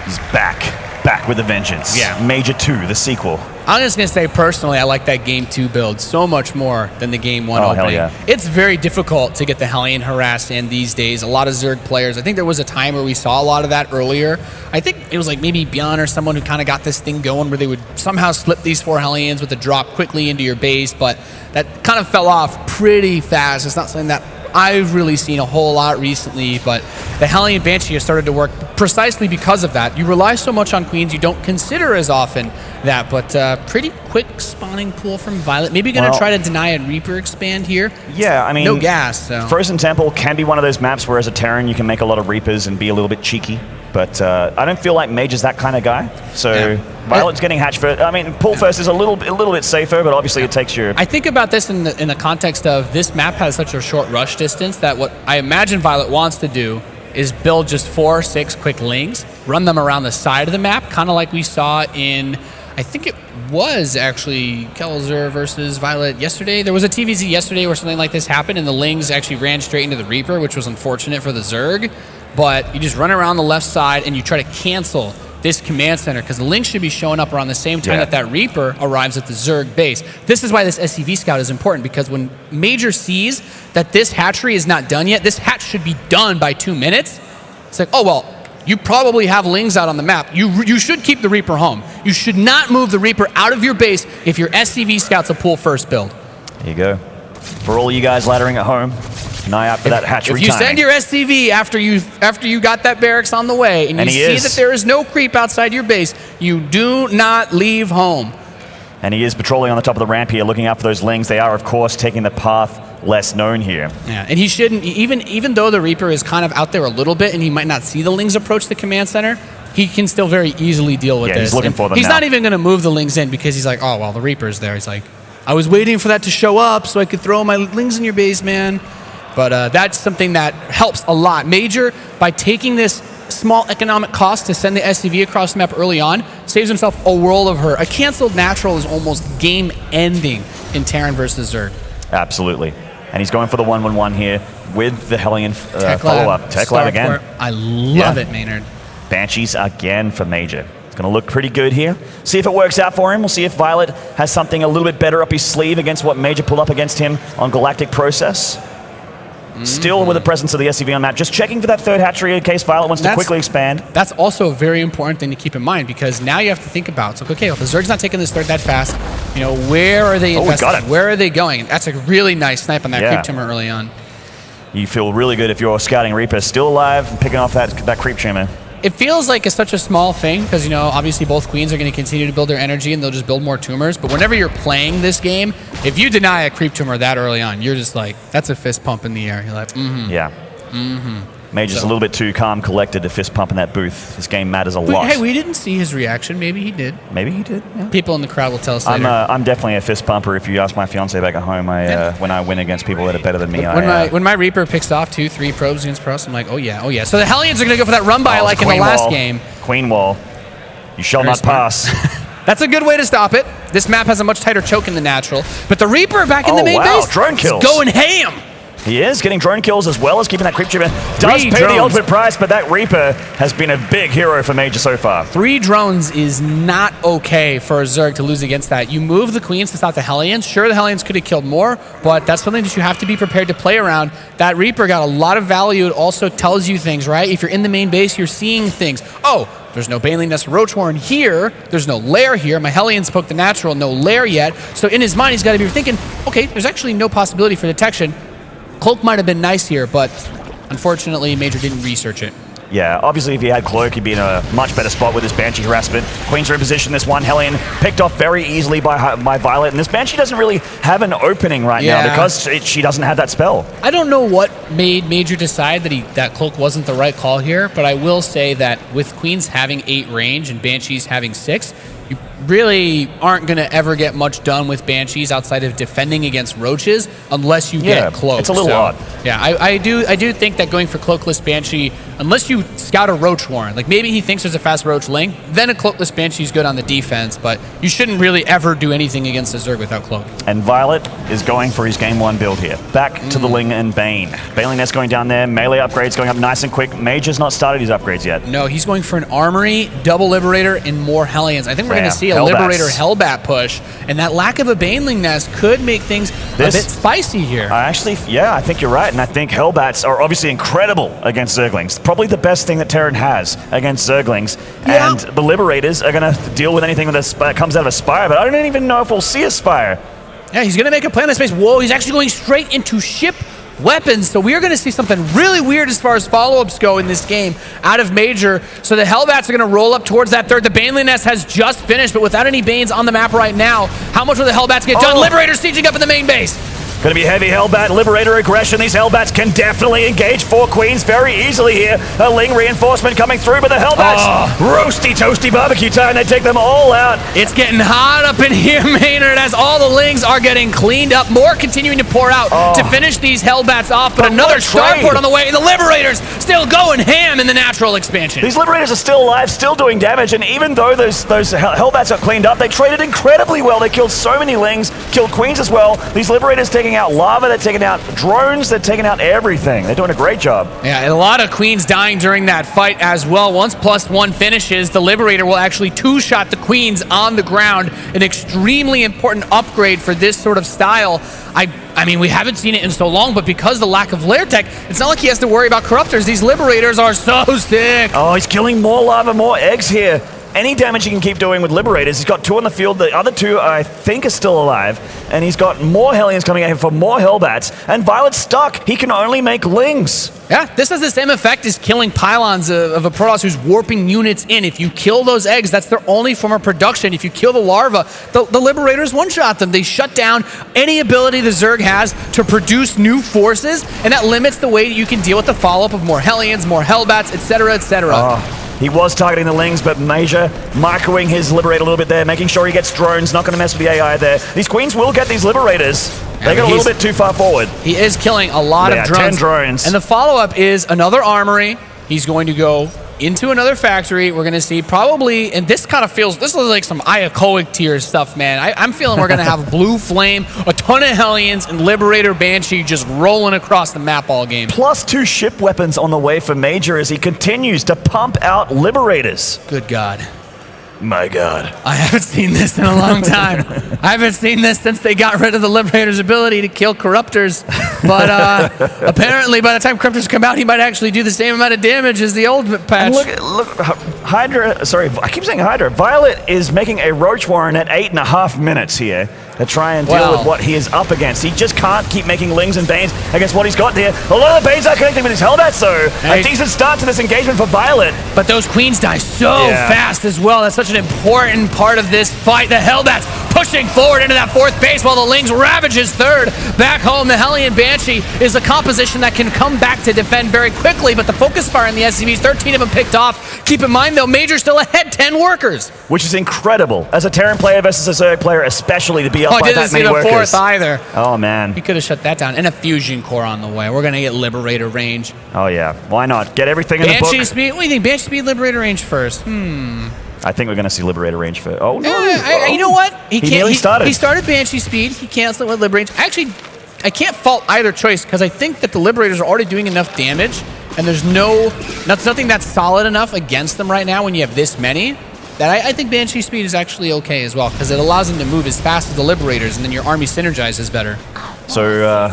He's back with a vengeance. Yeah. Major 2, the sequel. I'm just going to say personally, I like that Game 2 build so much more than the Game 1 Oh, opening. hell yeah. It's very difficult to get the Hellion harassed in these days. A lot of Zerg players, I think there was a time where we saw a lot of that earlier. I think it was like maybe Bjorn or someone who kind of got this thing going where they would somehow slip these 4 Hellions with a drop quickly into your base, but that kind of fell off pretty fast. It's not something that I've really seen a whole lot recently, but the Hellion Banshee has started to work precisely because of that. You rely so much on Queens, you don't consider as often that, but pretty quick spawning pool from viOLet. Maybe going to try to deny a Reaper expand here. Yeah, I mean, no gas. So. Frozen Temple can be one of those maps where as a Terran you can make a lot of Reapers and be a little bit cheeky, but I don't feel like Major's that kind of guy. So viOLet's getting hatched first. I mean, pull first is a little bit safer, but obviously it takes your... I think about this in the context of this map has such a short rush distance that what I imagine viOLet wants to do is build just 4 or 6 quick lings, run them around the side of the map, kind of like we saw in, I think it was actually Kellezer versus viOLet yesterday. There was a TVZ yesterday where something like this happened and the lings actually ran straight into the Reaper, which was unfortunate for the Zerg. But you just run around the left side and you try to cancel this command center because the link should be showing up around the same time that Reaper arrives at the Zerg base. This is why this SCV scout is important, because when Major sees that this hatchery is not done yet, this hatch should be done by 2 minutes. It's like, oh, well, you probably have lings out on the map. You should keep the Reaper home. You should not move the Reaper out of your base if your SCV scout's a pull first build. There you go. For all you guys laddering at home, an eye out for that hatchery. If you send your SCV after you got that barracks on the way and you see that there is no creep outside your base, you do not leave home. And he is patrolling on the top of the ramp here, looking out for those lings. They are, of course, taking the path less known here. Yeah, and he shouldn't, even though the Reaper is kind of out there a little bit and he might not see the lings approach the command center, he can still very easily deal with this. He's looking for them He's now. not even going to move the lings in because he's like, oh, well, the Reaper's there. He's like, I was waiting for that to show up so I could throw my lings in your base, man. But that's something that helps a lot. Major, by taking this small economic cost to send the SCV across the map early on, saves himself a world of hurt. A canceled natural is almost game-ending in Terran versus Zerg. Absolutely. And he's going for the 1-1-1 here with the Hellion follow-up. Tech Lab again. I love it, Maynard. Banshees again for Major. It's going to look pretty good here. See if it works out for him. We'll see if viOLet has something a little bit better up his sleeve against what Major pulled up against him on Galactic Process. Still with the presence of the SCV on map. Just checking for that third hatchery in case viOLet wants to quickly expand. That's also a very important thing to keep in mind, because now you have to think about, it's like, okay, well, the Zerg's not taking this third that fast. You know, where are they investing? Where are they going? That's a really nice snipe on that creep tumor early on. You feel really good if you're scouting Reaper still alive and picking off that creep tumor. It feels like it's such a small thing because, you know, obviously both queens are going to continue to build their energy and they'll just build more tumors. But whenever you're playing this game, if you deny a creep tumor that early on, you're just like, that's a fist pump in the air. You're like, Yeah. Major's a little bit too calm, collected to fist pump in that booth. This game matters a lot. Hey, we didn't see his reaction. Maybe he did. Maybe he did. Yeah. People in the crowd will tell us later. I'm definitely a fist pumper. If you ask my fiance back at home, when I win against people that are better than me, when my Reaper picks off 2-3 probes against pros, I'm like, oh yeah. So the Hellions are going to go for that run by like in the last game. Queen wall. You shall not pass. That's a good way to stop it. This map has a much tighter choke in the natural, but the Reaper back in the main base drone kills. is going ham. He is getting drone kills as well as keeping that creep trooper. Does pay the ultimate price, but that Reaper has been a big hero for Major so far. 3 drones is not okay for a Zerg to lose against that. You move the Queens to stop the Hellions. Sure, the Hellions could have killed more, but that's something that you have to be prepared to play around. That Reaper got a lot of value. It also tells you things, right? If you're in the main base, you're seeing things. Oh, there's no Baneling Nest Roach Warren here. There's no lair here. My Hellions poked the natural, no lair yet. So in his mind, he's got to be thinking, okay, there's actually no possibility for detection. Cloak might have been nice here, but unfortunately, Major didn't research it. Yeah, obviously if he had Cloak, he'd be in a much better spot with his Banshee harassment. Queens are in position, this one Hellion picked off very easily by viOLet, and this Banshee doesn't really have an opening right now because she doesn't have that spell. I don't know what made Major decide that Cloak wasn't the right call here, but I will say that with Queens having 8 range and Banshees having 6, you really aren't going to ever get much done with Banshees outside of defending against Roaches unless you get Cloak. It's a little odd. Yeah, I do think that going for Cloakless Banshee, unless you scout a Roach Warren, like maybe he thinks there's a fast Roach Ling, then a Cloakless Banshee is good on the defense, but you shouldn't really ever do anything against a Zerg without Cloak. And viOLet is going for his game 1 build here. Back to the Ling and Bane. Baneling Nest going down there, melee upgrades going up nice and quick. Major's not started his upgrades yet. No, he's going for an Armory, double Liberator, and more Hellions. I think we're going to see a Liberator Hellbat push, and that lack of a Baneling Nest could make things a bit spicy here. I think you're right, and I think Hellbats are obviously incredible against Zerglings. Probably the best thing that Terran has against Zerglings, and the Liberators are going to deal with anything that comes out of a Spire, but I don't even know if we'll see a Spire. Yeah, he's going to make a play in the space. Whoa, he's actually going straight into ship weapons, so we are going to see something really weird as far as follow-ups go in this game out of Major. So the Hellbats are going to roll up towards that third. The Baneling Nest has just finished, but without any Banes on the map right now, how much will the Hellbats get done? Liberator sieging up in the main base. Going to be heavy Hellbat, Liberator aggression. These Hellbats can definitely engage 4 Queens very easily here. A Ling reinforcement coming through, but the Hellbats, roasty toasty barbecue time. They take them all out. It's getting hot up in here, Maynard, as all the Lings are getting cleaned up. More continuing to pour out to finish these Hellbats off, but another starport on the way. The Liberators still going ham in the natural expansion. These Liberators are still alive, still doing damage, and even though those Hellbats are cleaned up, they traded incredibly well. They killed so many Lings, killed Queens as well. These Liberators taking out lava, they're taking out drones, they're taking out everything. They're doing a great job. Yeah, and a lot of Queens dying during that fight as well. Once +1 finishes, the Liberator will actually 2-shot the Queens on the ground. An extremely important upgrade for this sort of style. I mean, we haven't seen it in so long, but because of the lack of lair tech, it's not like he has to worry about Corruptors. These Liberators are so sick. Oh, he's killing more lava, more eggs here. Any damage he can keep doing with Liberators. He's got 2 on the field. The other 2, I think, are still alive. And he's got more Hellions coming at him for more Hellbats. And viOLet's stuck. He can only make Lings. Yeah, this has the same effect as killing pylons of a Protoss who's warping units in. If you kill those eggs, that's their only form of production. If you kill the larva, the Liberators one-shot them. They shut down any ability the Zerg has to produce new forces, and that limits the way that you can deal with the follow-up of more Hellions, more Hellbats, etc., etc. He was targeting the Lings, but Major microing his Liberator a little bit there, making sure he gets drones, not going to mess with the AI there. These Queens will get these Liberators. They got a little bit too far forward. He is killing a lot of drones. 10 drones. And the follow-up is another Armory. He's going to go into another factory. We're going to see probably, and this kind of feels, this is like some Iacoic tier stuff, man. I'm feeling we're going to have Blue Flame, a ton of Hellions, and Liberator Banshee just rolling across the map all game. +2 ship weapons on the way for Major as he continues to pump out Liberators. Good God. My God. I haven't seen this in a long time. I haven't seen this since they got rid of the Liberator's ability to kill Corruptors. But apparently by the time Corruptors come out, he might actually do the same amount of damage as the old patch. Look, Hydra, sorry, I keep saying Hydra. viOLet is making a Roach Warren at 8.5 minutes here to try and deal with what he is up against. He just can't keep making Lings and Banes against what he's got there. A lot of the Banes are connecting with his Hellbats, though. A decent start to this engagement for viOLet. But those Queens die so fast as well. That's such an important part of this fight. The Hellbats pushing forward into that 4th base while the Lings ravage his 3rd. Back home, the Hellion Banshee is a composition that can come back to defend very quickly, but the focus fire in the SCVs, 13 of them picked off. Keep in mind, though, Major's still ahead, 10 workers. Which is incredible. As a Terran player versus a Zerg player, especially to be up by that many workers. Didn't see the 4th either. Oh, man. He could have shut that down. And a Fusion Core on the way. We're going to get Liberator range. Oh, yeah. Why not? Get everything in the book. Banshee speed? What do you think? Banshee speed, Liberator range first? I think we're going to see Liberator range for... Oh, no. You know what? He nearly started. He started Banshee speed. He canceled it with Liberator range. Actually, can't fault either choice because I think that the Liberators are already doing enough damage, and there's nothing that's solid enough against them right now when you have this many. That I think Banshee speed is actually okay as well because it allows them to move as fast as the Liberators, and then your army synergizes better. So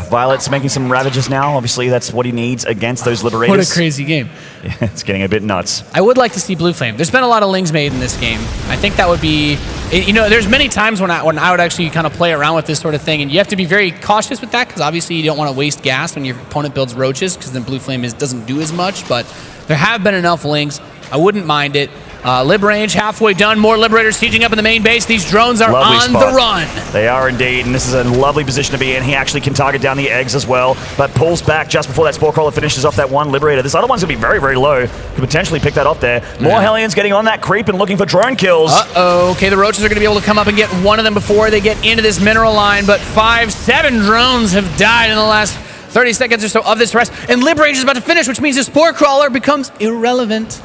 viOLet's making some ravages now. Obviously, that's what he needs against those Liberators. What a crazy game. Yeah, it's getting a bit nuts. I would like to see Blue Flame. There's been a lot of Lings made in this game. I think that would be... You know, there's many times when I would actually kind of play around with this sort of thing, and you have to be very cautious with that because obviously you don't want to waste gas when your opponent builds roaches because then Blue Flame doesn't do as much, but there have been enough Lings. I wouldn't mind it. Lib range halfway done. More Liberators sieging up in the main base. These drones are on the run. They are indeed, and this is a lovely position to be in. He actually can target down the eggs as well, but pulls back just before that Spore Crawler finishes off that one Liberator. This other one's going to be very, very low. Could potentially pick that off there. More Hellions getting on that creep and looking for drone kills. Uh-oh. Okay, the Roaches are going to be able to come up and get one of them before they get into this mineral line, but 7 drones have died in the last 30 seconds or so of this rest, and Lib range is about to finish, which means the Spore Crawler becomes irrelevant.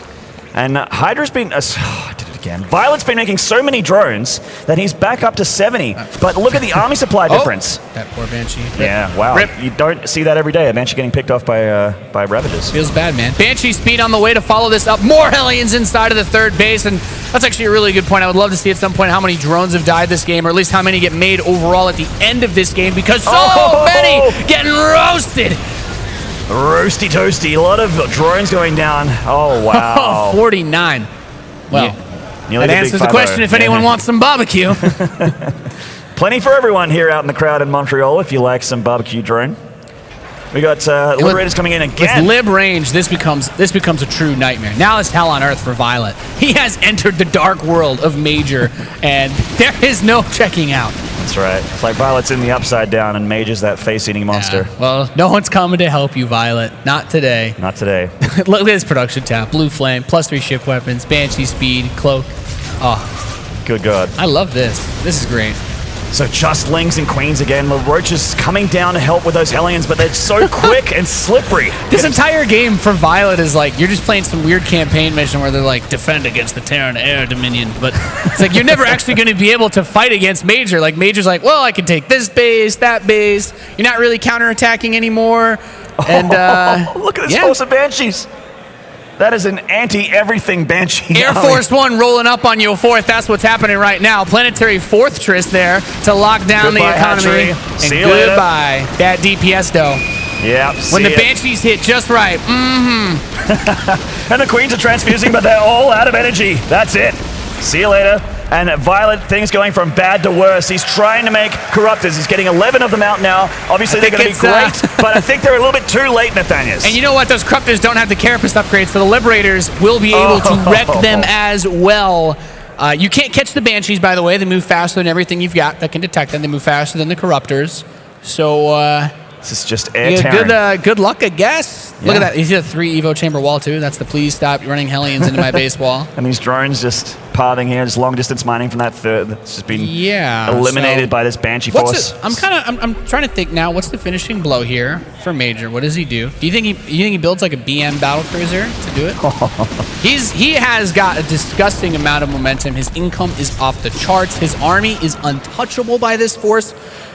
And Hydra's been... I did it again. viOLet's been making so many drones that he's back up to 70. But look at the army supply difference. That poor Banshee. Rip. Yeah, wow. Rip. You don't see that every day. A Banshee getting picked off by Ravagers. Feels bad, man. Banshee speed on the way to follow this up. More Hellions inside of the third base, and that's actually a really good point. I would love to see at some point how many drones have died this game, or at least how many get made overall at the end of this game, because so many getting roasted. Roasty toasty, a lot of drones going down. Oh, wow. 49. Well, that answers the question if anyone wants some barbecue. Plenty for everyone here out in the crowd in Montreal if you like some barbecue drone. We got Liberators coming in again. With Lib range, this becomes a true nightmare. Now it's hell on earth for viOLet. He has entered the dark world of Major, and there is no checking out. That's right. It's like viOLet's in the upside down and Major's that face-eating monster. Yeah. Well, no one's coming to help you, viOLet. Not today. Not today. Look at this production tab. Blue Flame, +3 ship weapons, Banshee speed, cloak. Oh. Good God. I love this. This is great. So just Lings and Queens again. The Roaches coming down to help with those Hellions, but they're so quick and slippery. This entire game for viOLet is like, you're just playing some weird campaign mission where they're like, defend against the Terran Air Dominion. But it's like, you're never actually going to be able to fight against Major. Like, Major's like, well, I can take this base, that base. You're not really counterattacking anymore. And look at this force of Banshees. That is an anti-everything Banshee. Air Force One rolling up on you, fourth. That's what's happening right now. Planetary Fortress there to lock down the economy. And see you later. Goodbye. That DPS though. Yep. When the Banshees hit just right. And the Queens are transfusing, but they're all out of energy. That's it. See you later. And viOLet, things going from bad to worse. He's trying to make Corruptors. He's getting 11 of them out now. Obviously, they're going to be great, but I think they're a little bit too late, Nathanias. And you know what? Those Corruptors don't have the Carapace upgrades, so the Liberators will be able to wreck them as well. You can't catch the Banshees, by the way. They move faster than everything you've got that can detect them. They move faster than the Corruptors. So, this is just air tearing. Good luck, I guess. Yeah. Look at that. He's got a 3 Evo chamber wall, too. That's the please stop running Hellions into my base wall. And these drones just parting here, just long distance mining from that third. It's just been eliminated by this Banshee force. I'm trying to think now, what's the finishing blow here for Major? What does he do? Do you think he builds like a BM battlecruiser to do it? He has got a disgusting amount of momentum. His income is off the charts. His army is untouchable by this force.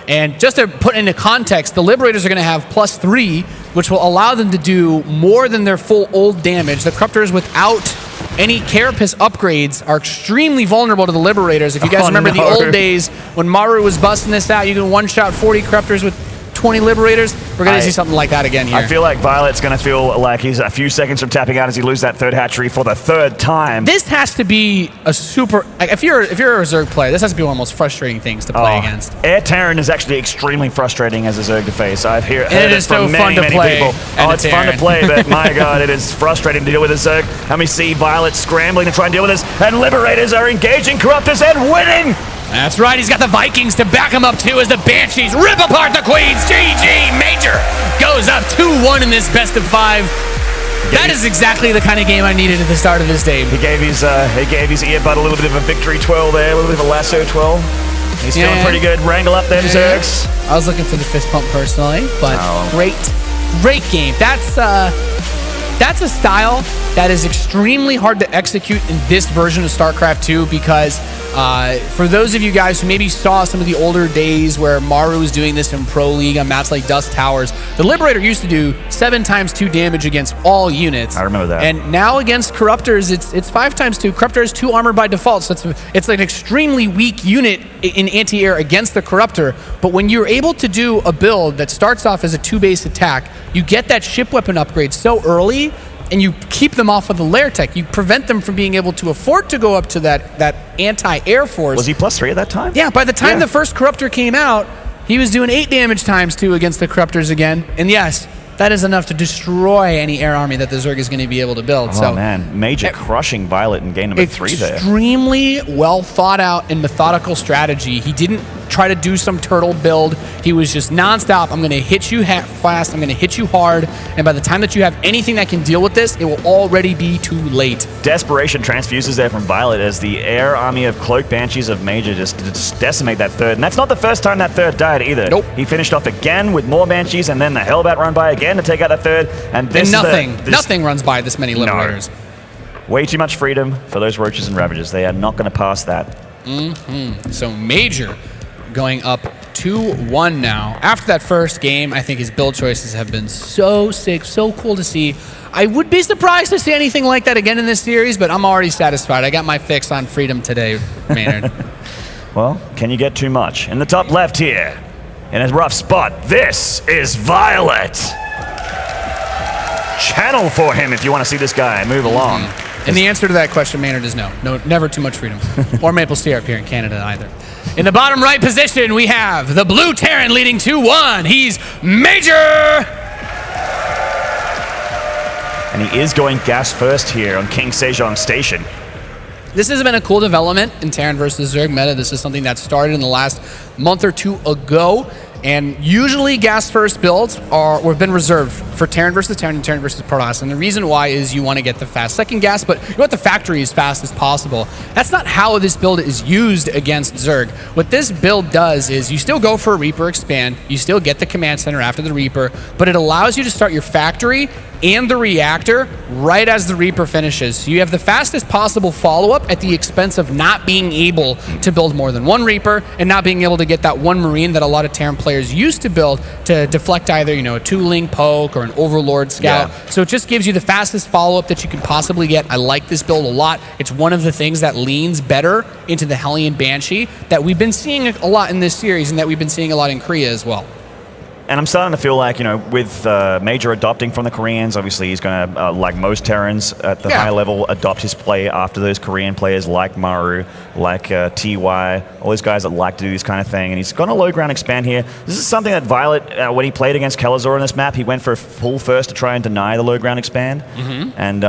And just to put into context, the Liberators are going to have +3, which will allow them to do more than their full ult damage. The Corruptors without any Carapace upgrades are extremely vulnerable to the Liberators. If you guys remember the old days when Maru was busting this out, you can one-shot 40 Corruptors with 20 Liberators. We're going to see something like that again here. I feel like viOLet's going to feel like he's a few seconds from tapping out as he loses that third hatchery for the third time. This has to be a super... Like, if you're a Zerg player, this has to be one of the most frustrating things to play against. Air Terran is actually extremely frustrating as a Zerg to face. I've heard it from many people. Oh, it's fun to play, but my God, it is frustrating to deal with a Zerg. And we see viOLet scrambling to try and deal with this, and Liberators are engaging Corruptors and winning! That's right, he's got the Vikings to back him up too as the Banshees rip apart the Queens. GG, Major goes up 2-1 in this best of 5. That is exactly the kind of game I needed at the start of this game. He gave his earbud a little bit of a victory twirl there, a little bit of a lasso twirl. He's feeling pretty good. Wrangle up them Zergs. I was looking for the fist pump personally, but great game. That's a style that is extremely hard to execute in this version of StarCraft 2 because for those of you guys who maybe saw some of the older days where Maru was doing this in Pro League on maps like Dust Towers, the Liberator used to do 7 times 2 damage against all units. I remember that. And now against Corruptors, it's 5 times 2. Corruptor is 2 armor by default, so it's like an extremely weak unit in anti-air against the Corruptor. But when you're able to do a build that starts off as a 2-base attack, you get that ship weapon upgrade so early, and you keep them off of the lair tech. You prevent them from being able to afford to go up to that anti-air force. Was he +3 at that time? Yeah, by the time the first Corruptor came out, he was doing 8 damage times 2 against the Corruptors again. And yes, that is enough to destroy any air army that the Zerg is going to be able to build. Oh man, Major crushing viOLet in game number 3 there. Extremely well thought out and methodical strategy. He didn't try to do some turtle build. He was just nonstop. I'm going to hit you fast. I'm going to hit you hard. And by the time that you have anything that can deal with this, it will already be too late. Desperation transfuses there from viOLet as the air army of Cloak Banshees of Major just decimate that third. And that's not the first time that third died either. Nope. He finished off again with more Banshees and then the Hellbat run by again to take out the third. And this nothing runs by this many Liberators. No. Way too much freedom for those Roaches and Ravagers. They are not going to pass that. So Major going up 2-1 now. After that first game, I think his build choices have been so sick, so cool to see. I would be surprised to see anything like that again in this series, but I'm already satisfied. I got my fix on freedom today, Maynard. Well, can you get too much? In the top left here, in a rough spot, this is viOLet. Channel for him if you want to see this guy move along. And the answer to that question, Maynard, is no. No, never too much freedom. Or maple syrup here in Canada either. In the bottom right position, we have the blue Terran leading 2-1. He's Major! And he is going gas first here on King Sejong Station. This has been a cool development in Terran versus Zerg meta. This is something that started in the last month or two ago. And usually gas first builds have been reserved for Terran versus Terran and Terran versus Protoss. And the reason why is you want to get the fast second gas, but you want the factory as fast as possible. That's not how this build is used against Zerg. What this build does is you still go for a Reaper expand, you still get the command center after the Reaper, but it allows you to start your factory and the reactor right as the Reaper finishes. So you have the fastest possible follow-up at the expense of not being able to build more than one Reaper and not being able to get that one Marine that a lot of Terran players used to build to deflect either, you know, a two-ling poke or an Overlord scout. Yeah. So it just gives you the fastest follow-up that you can possibly get. I like this build a lot. It's one of the things that leans better into the Hellion Banshee that we've been seeing a lot in this series and that we've been seeing a lot in Korea as well. And I'm starting to feel like, you know, with Major adopting from the Koreans, obviously he's going to, like most Terrans at the high level, adopt his play after those Korean players like Maru, like TY, all those guys that like to do this kind of thing. And he's going to low ground expand here. This is something that viOLet, when he played against Kelazor on this map, he went for a full first to try and deny the low ground expand. And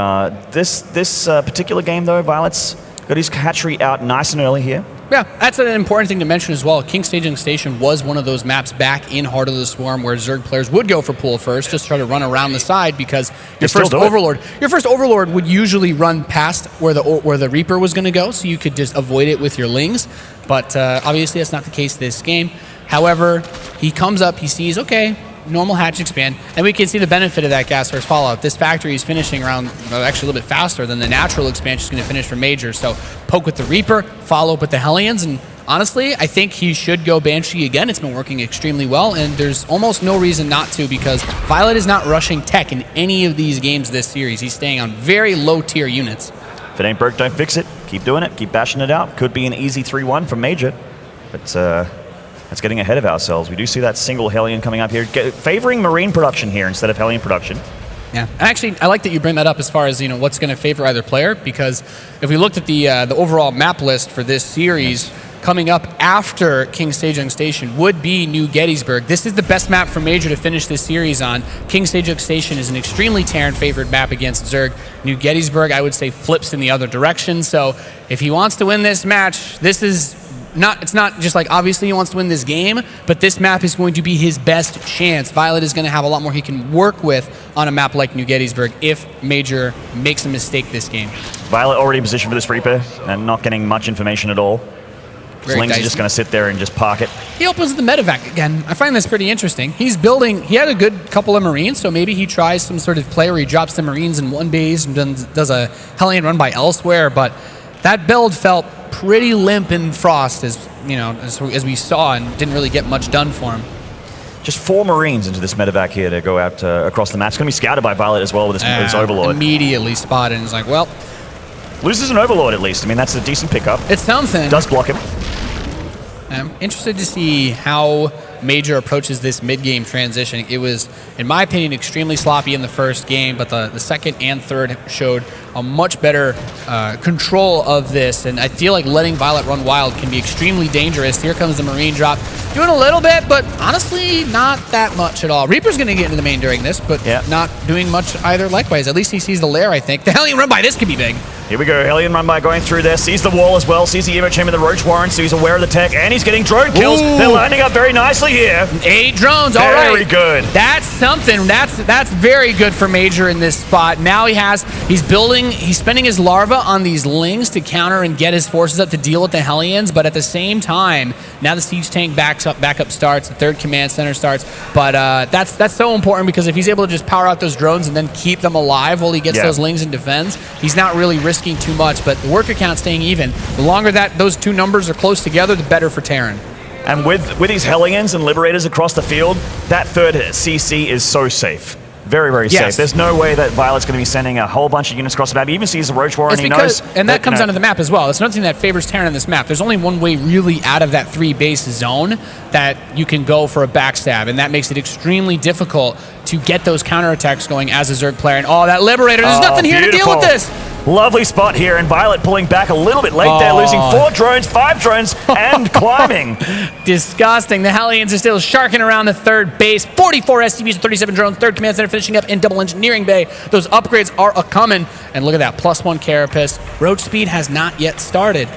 this particular game, though, viOLet's got his hatchery out nice and early here. Yeah, that's an important thing to mention as well. King Staging Station was one of those maps back in Heart of the Swarm where Zerg players would go for pool first, just try to run around the side because your first Overlord would usually run past where the Reaper was going to go, so you could just avoid it with your Lings. But obviously that's not the case this game. However, he comes up, he sees, okay, normal hatch expand, and we can see the benefit of that gas first fallout. This factory is finishing around actually a little bit faster than the natural expansion is going to finish for Major. So poke with the Reaper, follow up with the Hellions, and honestly, I think he should go Banshee again. It's been working extremely well, and there's almost no reason not to because viOLet is not rushing tech in any of these games this series. He's staying on very low tier units. If it ain't broke, don't fix it. Keep doing it. Keep bashing it out. Could be an easy 3-1 from Major, but that's getting ahead of ourselves. We do see that single Hellion coming up here, favoring Marine production here instead of Hellion production. Yeah, and actually, I like that you bring that up as far as, you know, what's going to favor either player, because if we looked at the overall map list for this series, coming up after King Sejong Station would be New Gettysburg. This is the best map for Major to finish this series on. King Sejong Station is an extremely Terran-favored map against Zerg. New Gettysburg, I would say, flips in the other direction. So if he wants to win this match, it's not just like obviously he wants to win this game, but this map is going to be his best chance. viOLet is going to have a lot more he can work with on a map like New Gettysburg if Major makes a mistake this game. viOLet already positioned for this Reaper and not getting much information at all. Slings are just going to sit there and just park it. He opens the medevac again. I find this pretty interesting. He's building, he had a good couple of Marines, so maybe he tries some sort of play where he drops the Marines in one base and does a Hellion run by elsewhere, but that build felt pretty limp in Frost, as you know, as we saw, and didn't really get much done for him. Just 4 Marines into this medevac here to go out across the map. It's going to be scouted by viOLet as well with this Overlord. Immediately spotted and is like, well. Loses an Overlord at least. I mean, that's a decent pickup. It's something. Does block him. I'm interested to see how Major approaches this mid-game transition. It was, in my opinion, extremely sloppy in the first game, but the second and third showed a much better control of this, and I feel like letting viOLet run wild can be extremely dangerous. Here comes the Marine drop. Doing a little bit, but honestly, not that much at all. Reaper's going to get into the main during this, but not doing much either likewise. At least he sees the lair, I think. The Hellion run by this could be big. Here we go, Hellion run by going through there, sees the wall as well, sees the Evo Chamber, the Roach Warren, so he's aware of the tech, and he's getting drone kills. Ooh. They're lining up very nicely here. 8 drones, all right. Very good. That's something. That's very good for Major in this spot. Now he's spending his larva on these Lings to counter and get his forces up to deal with the Hellions, but at the same time, now the siege tank backup starts, the 3rd command center starts, but that's so important because if he's able to just power out those drones and then keep them alive while he gets those Lings and defends, he's not really risking too much, but the worker count staying even. The longer that those two numbers are close together, the better for Terran. And with these Hellions and Liberators across the field, that 3rd CC is so safe. Very, very safe. There's no way that viOLet's going to be sending a whole bunch of units across the map. He even sees the Roach Warren, and he knows. And that comes onto the map as well. It's nothing that favors Terran on this map. There's only one way really out of that 3-base zone that you can go for a backstab, and that makes it extremely difficult to get those counterattacks going as a Zerg player. And that Liberator, there's nothing here to deal with this. Lovely spot here, and viOLet pulling back a little bit late there, losing 4 drones, 5 drones, and climbing. Disgusting. The Hellions are still sharking around the 3rd base. 44 SCVs and 37 drones. 3rd command center finishing up in double engineering bay. Those upgrades are a-coming. And look at that, +1 carapace. Roach speed has not yet started.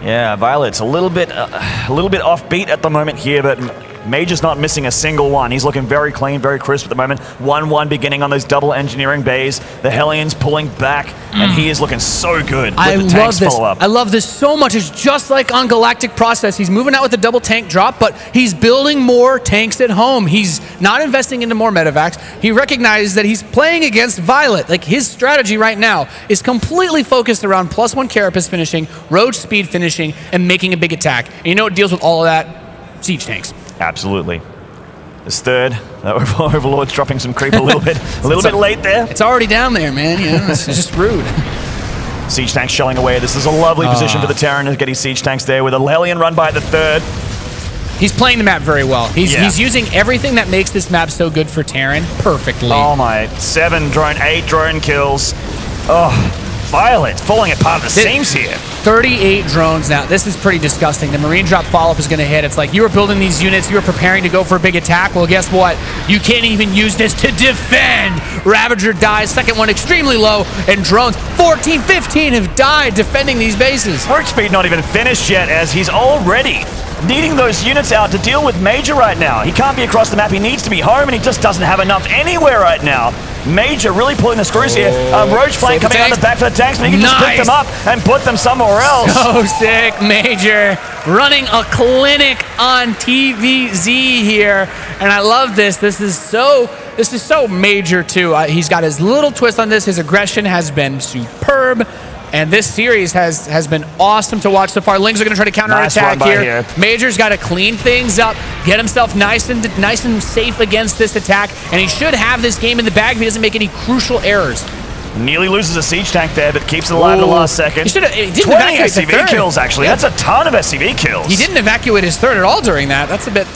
Yeah, viOLet's a little bit offbeat at the moment here, but Major's not missing a single one. He's looking very clean, very crisp at the moment. 1-1 beginning on those double engineering bays. The Hellions pulling back, and he is looking so good with the tanks follow-up. I love this so much. It's just like on Galactic Process. He's moving out with the double tank drop, but he's building more tanks at home. He's not investing into more medevacs. He recognizes that he's playing against viOLet. Like, his strategy right now is completely focused around +1 carapace finishing, Roach speed finishing, and making a big attack. And you know what deals with all of that? Siege tanks. Absolutely. This 3rd, Overlord's dropping some creep a little bit late there. It's already down there, man. You know, it's just rude. Siege tanks shelling away. This is a lovely position for the Terran to get his siege tanks there with a Hellion run by the 3rd. He's playing the map very well. He's using everything that makes this map so good for Terran perfectly. Oh my, 7 drone, 8 drone kills. Oh, viOLet falling apart at the seams here. 38 drones now. This is pretty disgusting. The Marine drop follow-up is going to hit. It's like you were building these units, you were preparing to go for a big attack. Well, guess what? You can't even use this to defend. Ravager dies, 2nd one extremely low, and drones, 14, 15 have died defending these bases. Roach speed not even finished yet, as he's already needing those units out to deal with Major right now. He can't be across the map. He needs to be home, and he just doesn't have enough anywhere right now. Major really pulling the screws here. Roach flame coming out the back for the tanks, but he can just pick them up and put them somewhere else. So sick. Major running a clinic on TVZ here, and I love this. This is so Major too. He's got his little twist on this. His aggression has been superb. And this series has been awesome to watch so far. Lings are going to try to counterattack here. Major's got to clean things up, get himself nice and safe against this attack, and he should have this game in the bag if he doesn't make any crucial errors. Nearly loses a siege tank there, but keeps it alive at the last second. He didn't 20 evacuate SCV the 3rd. kills, actually. That's a ton of SCV kills. He didn't evacuate his 3rd at all during that. That's a bit.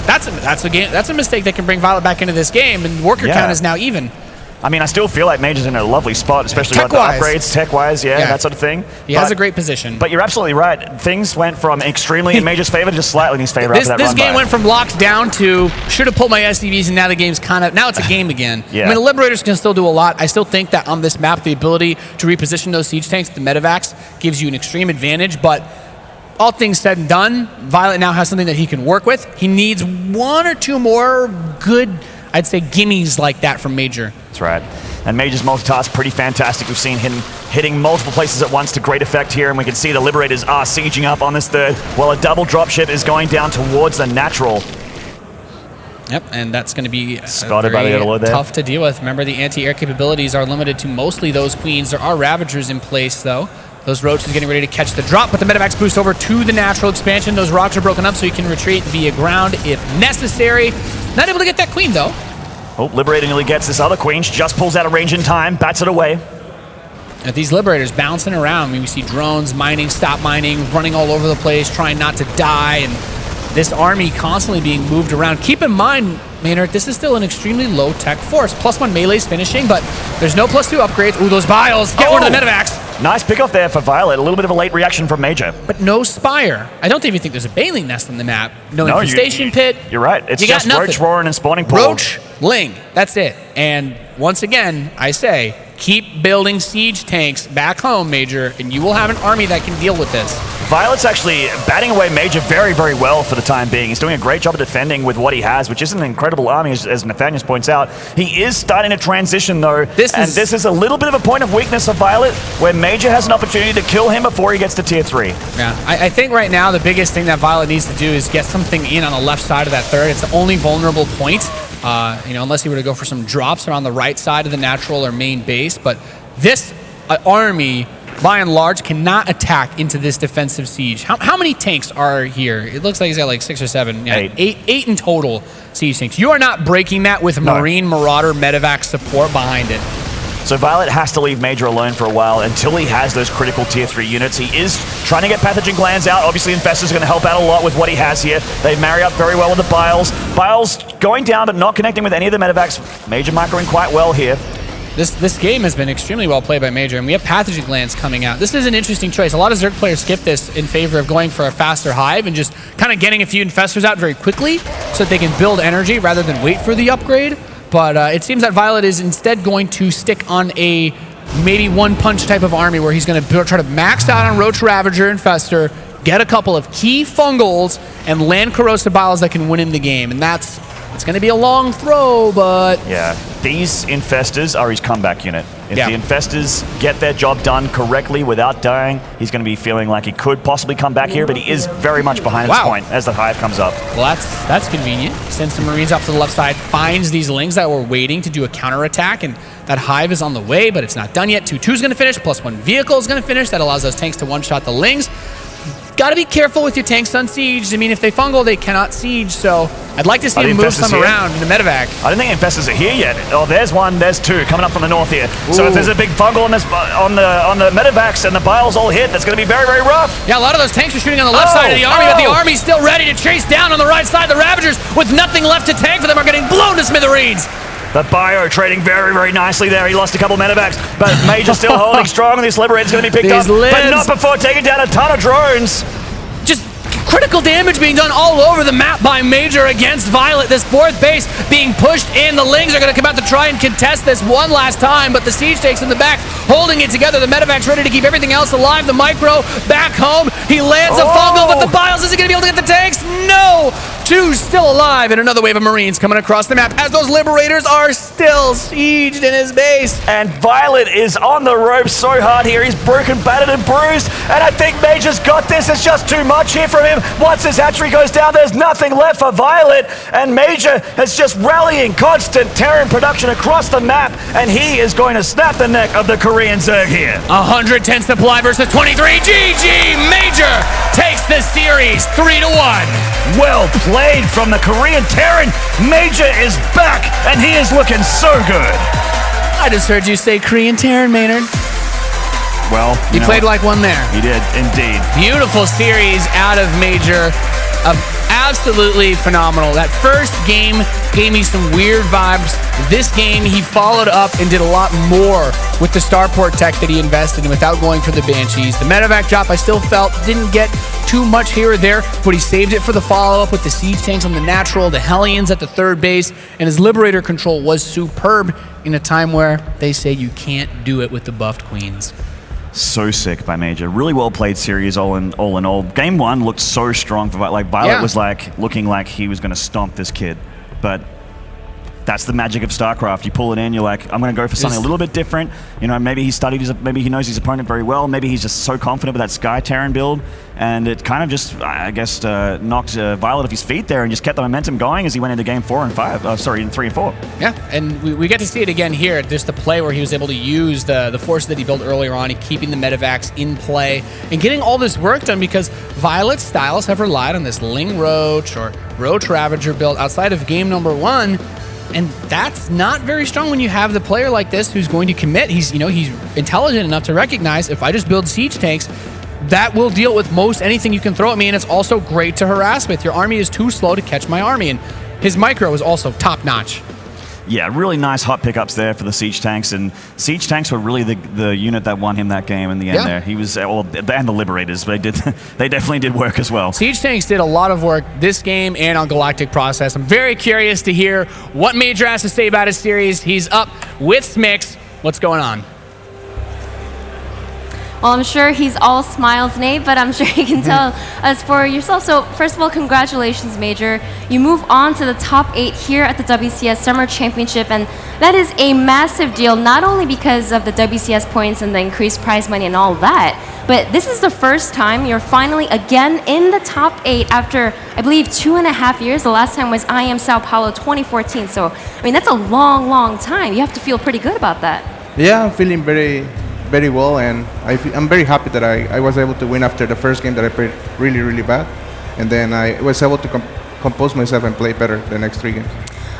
That's a mistake that can bring viOLet back into this game, and worker count is now even. I mean, I still feel like Major's in a lovely spot, especially with the upgrades, tech-wise, that sort of thing. He has a great position. But you're absolutely right. Things went from extremely in Major's favor to just slightly in his favor after that This game went from locked down to should have pulled my SCVs, and now the game's now it's a game again. I mean, the Liberators can still do a lot. I still think that on this map, the ability to reposition those siege tanks, the medevacs, gives you an extreme advantage, but all things said and done, viOLet now has something that he can work with. He needs 1 or 2 more good, I'd say, gimmies like that from Major. That's right. And Major's multitask pretty fantastic. We've seen him hitting multiple places at once to great effect here, and we can see the Liberators are sieging up on this third, while a double dropship is going down towards the natural. Yep, and that's going to be Spotted by the Overlord there. Tough to deal with. Remember, the anti-air capabilities are limited to mostly those queens. There are Ravagers in place, though. Those Roaches getting ready to catch the drop, but the Medivacs boost over to the natural expansion. Those rocks are broken up, so you can retreat via ground if necessary. Not able to get that queen, though. Oh, Liberator nearly gets this other queen. She just pulls out of range in time, bats it away. These Liberators bouncing around. I mean, we see drones mining, stop mining, running all over the place, trying not to die, and this army constantly being moved around. Keep in mind, Maynard, this is still an extremely low-tech force. +1 melee's finishing, but there's no +2 upgrades. Ooh, those bios. Get one of the Medivacs. Nice pickoff there for viOLet. A little bit of a late reaction from Major. But no Spire. I don't even think there's a Baneling nest on the map. No infestation pit. You're right. It's you just Roach, Roaring, and Spawning Pool. Roach, Ling. That's it. And once again, I say, keep building siege tanks back home, Major, and you will have an army that can deal with this. viOLet's actually batting away Major very, very well for the time being. He's doing a great job of defending with what he has, which is an incredible army, as Nathaniel points out. He is starting to transition, though, this is a little bit of a point of weakness of viOLet, where Major has an opportunity to kill him before he gets to tier 3. Yeah, I think right now the biggest thing that viOLet needs to do is get something in on the left side of that third. It's the only vulnerable point, unless he were to go for some drops around the right side of the natural or main base. But this army, by and large, cannot attack into this defensive siege. How many tanks are here? It looks like he's got like 6 or 7. Yeah, eight in total siege tanks. You are not breaking that with Marine, Marauder, Medivac support behind it. So viOLet has to leave Major alone for a while until he has those critical tier 3 units. He is trying to get Pathogen Glands out. Obviously, Infestor's going to help out a lot with what he has here. They marry up very well with the Biles. Biles going down but not connecting with any of the Medivacs. Major microing quite well here. This game has been extremely well played by Major, and we have Pathogen Glands coming out. This is an interesting choice. A lot of Zerg players skip this in favor of going for a faster Hive and just kind of getting a few Infestors out very quickly so that they can build energy rather than wait for the upgrade. But it seems that viOLet is instead going to stick on a maybe one-punch type of army where he's going to try to max out on Roach, Ravager, Infestor, get a couple of key fungals, and land Corrosive Biles that can win in the game. And it's going to be a long throw, but... Yeah, these Infestors are his comeback unit. If the Infestors get their job done correctly without dying, he's going to be feeling like he could possibly come back here, but he is very much behind this point as the Hive comes up. Well, that's convenient. Sends the Marines off to the left side, finds these Lings that were waiting to do a counterattack, and that Hive is on the way, but it's not done yet. 2-2's going to finish, +1 vehicle is going to finish. That allows those tanks to one-shot the Lings. Got to be careful with your tanks on siege. I mean, if they fungal, they cannot siege, so I'd like to see him move some around in the Medivac. I don't think Infestors are here yet. Oh, there's one, there's two coming up from the north here. Ooh. So if there's a big fungal on the Medivacs and the Biles all hit, that's going to be very, very rough. Yeah, a lot of those tanks are shooting on the left side of the army, but the army's still ready to chase down on the right side. The Ravagers, with nothing left to tank for them, are getting blown to smithereens. The Bio trading very, very nicely there. He lost a couple Medivacs, but Major still holding strong, and this Liberator's going to be picked up, but not before taking down a ton of drones. Just critical damage being done all over the map by Major against viOLet. This fourth base being pushed in. The Lings are going to come out to try and contest this one last time, but the siege takes in the back, holding it together. The Medivac's ready to keep everything else alive. The Micro back home. He lands a fungal, but the Biles isn't going to be able to get the tanks. No! Two still alive, and another wave of Marines coming across the map as those Liberators are still sieged in his base. And viOLet is on the ropes so hard here. He's broken, battered, and bruised, and I think Major's got this. It's just too much here from him. Once his hatchery goes down, there's nothing left for viOLet, and Major is just rallying constant Terran production across the map, and he is going to snap the neck of the Korean Zerg here. 110 supply versus 23. GG! Major takes the series 3-1. Well played from the Korean Terran. Major is back, and he is looking so good. I just heard you say Korean Terran, Maynard. Well, he played like one there. He did, indeed. Beautiful series out of Major. Absolutely phenomenal. That first game gave me some weird vibes. This game, he followed up and did a lot more with the starport tech that he invested in without going for the Banshees. The Medivac drop, I still felt, didn't get too much here or there, but he saved it for the follow-up with the siege tanks on the natural, the Hellions at the third base, and his Liberator control was superb in a time where they say you can't do it with the buffed queens. So sick by Major. Really well played series all in all. Game one looked so strong for viOLet. Like viOLet was like looking like he was going to stomp this kid, but that's the magic of StarCraft. You pull it in, you're like, I'm going to go for something a little bit different. You know, maybe he studied maybe he knows his opponent very well. Maybe he's just so confident with that Sky Terran build, and it kind of just, I guess, knocked viOLet off his feet there and just kept the momentum going as he went into game 4 and 5. In 3 and 4. Yeah, and we get to see it again here. Just the play where he was able to use the force that he built earlier on, and keeping the Medivacs in play and getting all this work done, because viOLet styles have relied on this Ling Roach or Roach Ravager build outside of game number 1. And that's not very strong when you have the player like this who's going to commit. He's intelligent enough to recognize, if I just build siege tanks, that will deal with most anything you can throw at me, and it's also great to harass with. Your army is too slow to catch my army, and his micro is also top-notch. Yeah, really nice hot pickups there for the siege tanks, and siege tanks were really the unit that won him that game in the end. There, he was, and the liberators, but they definitely did work as well. Siege tanks did a lot of work this game and on Galactic Process. I'm very curious to hear what Major has to say about his series. He's up with Smix. What's going on? Well, I'm sure he's all smiles, Nate, but I'm sure you can tell us for yourself. So first of all, congratulations, Major. You move on to the top 8 here at the WCS Summer Championship, and that is a massive deal, not only because of the WCS points and the increased prize money and all that, but this is the first time you're finally again in the top 8 after, I believe, 2.5 years. The last time was IM Sao Paulo 2014. So, I mean, that's a long, long time. You have to feel pretty good about that. Yeah, I'm feeling very well, and I'm very happy that I was able to win after the first game that I played really, really bad, and then I was able to compose myself and play better the next 3 games.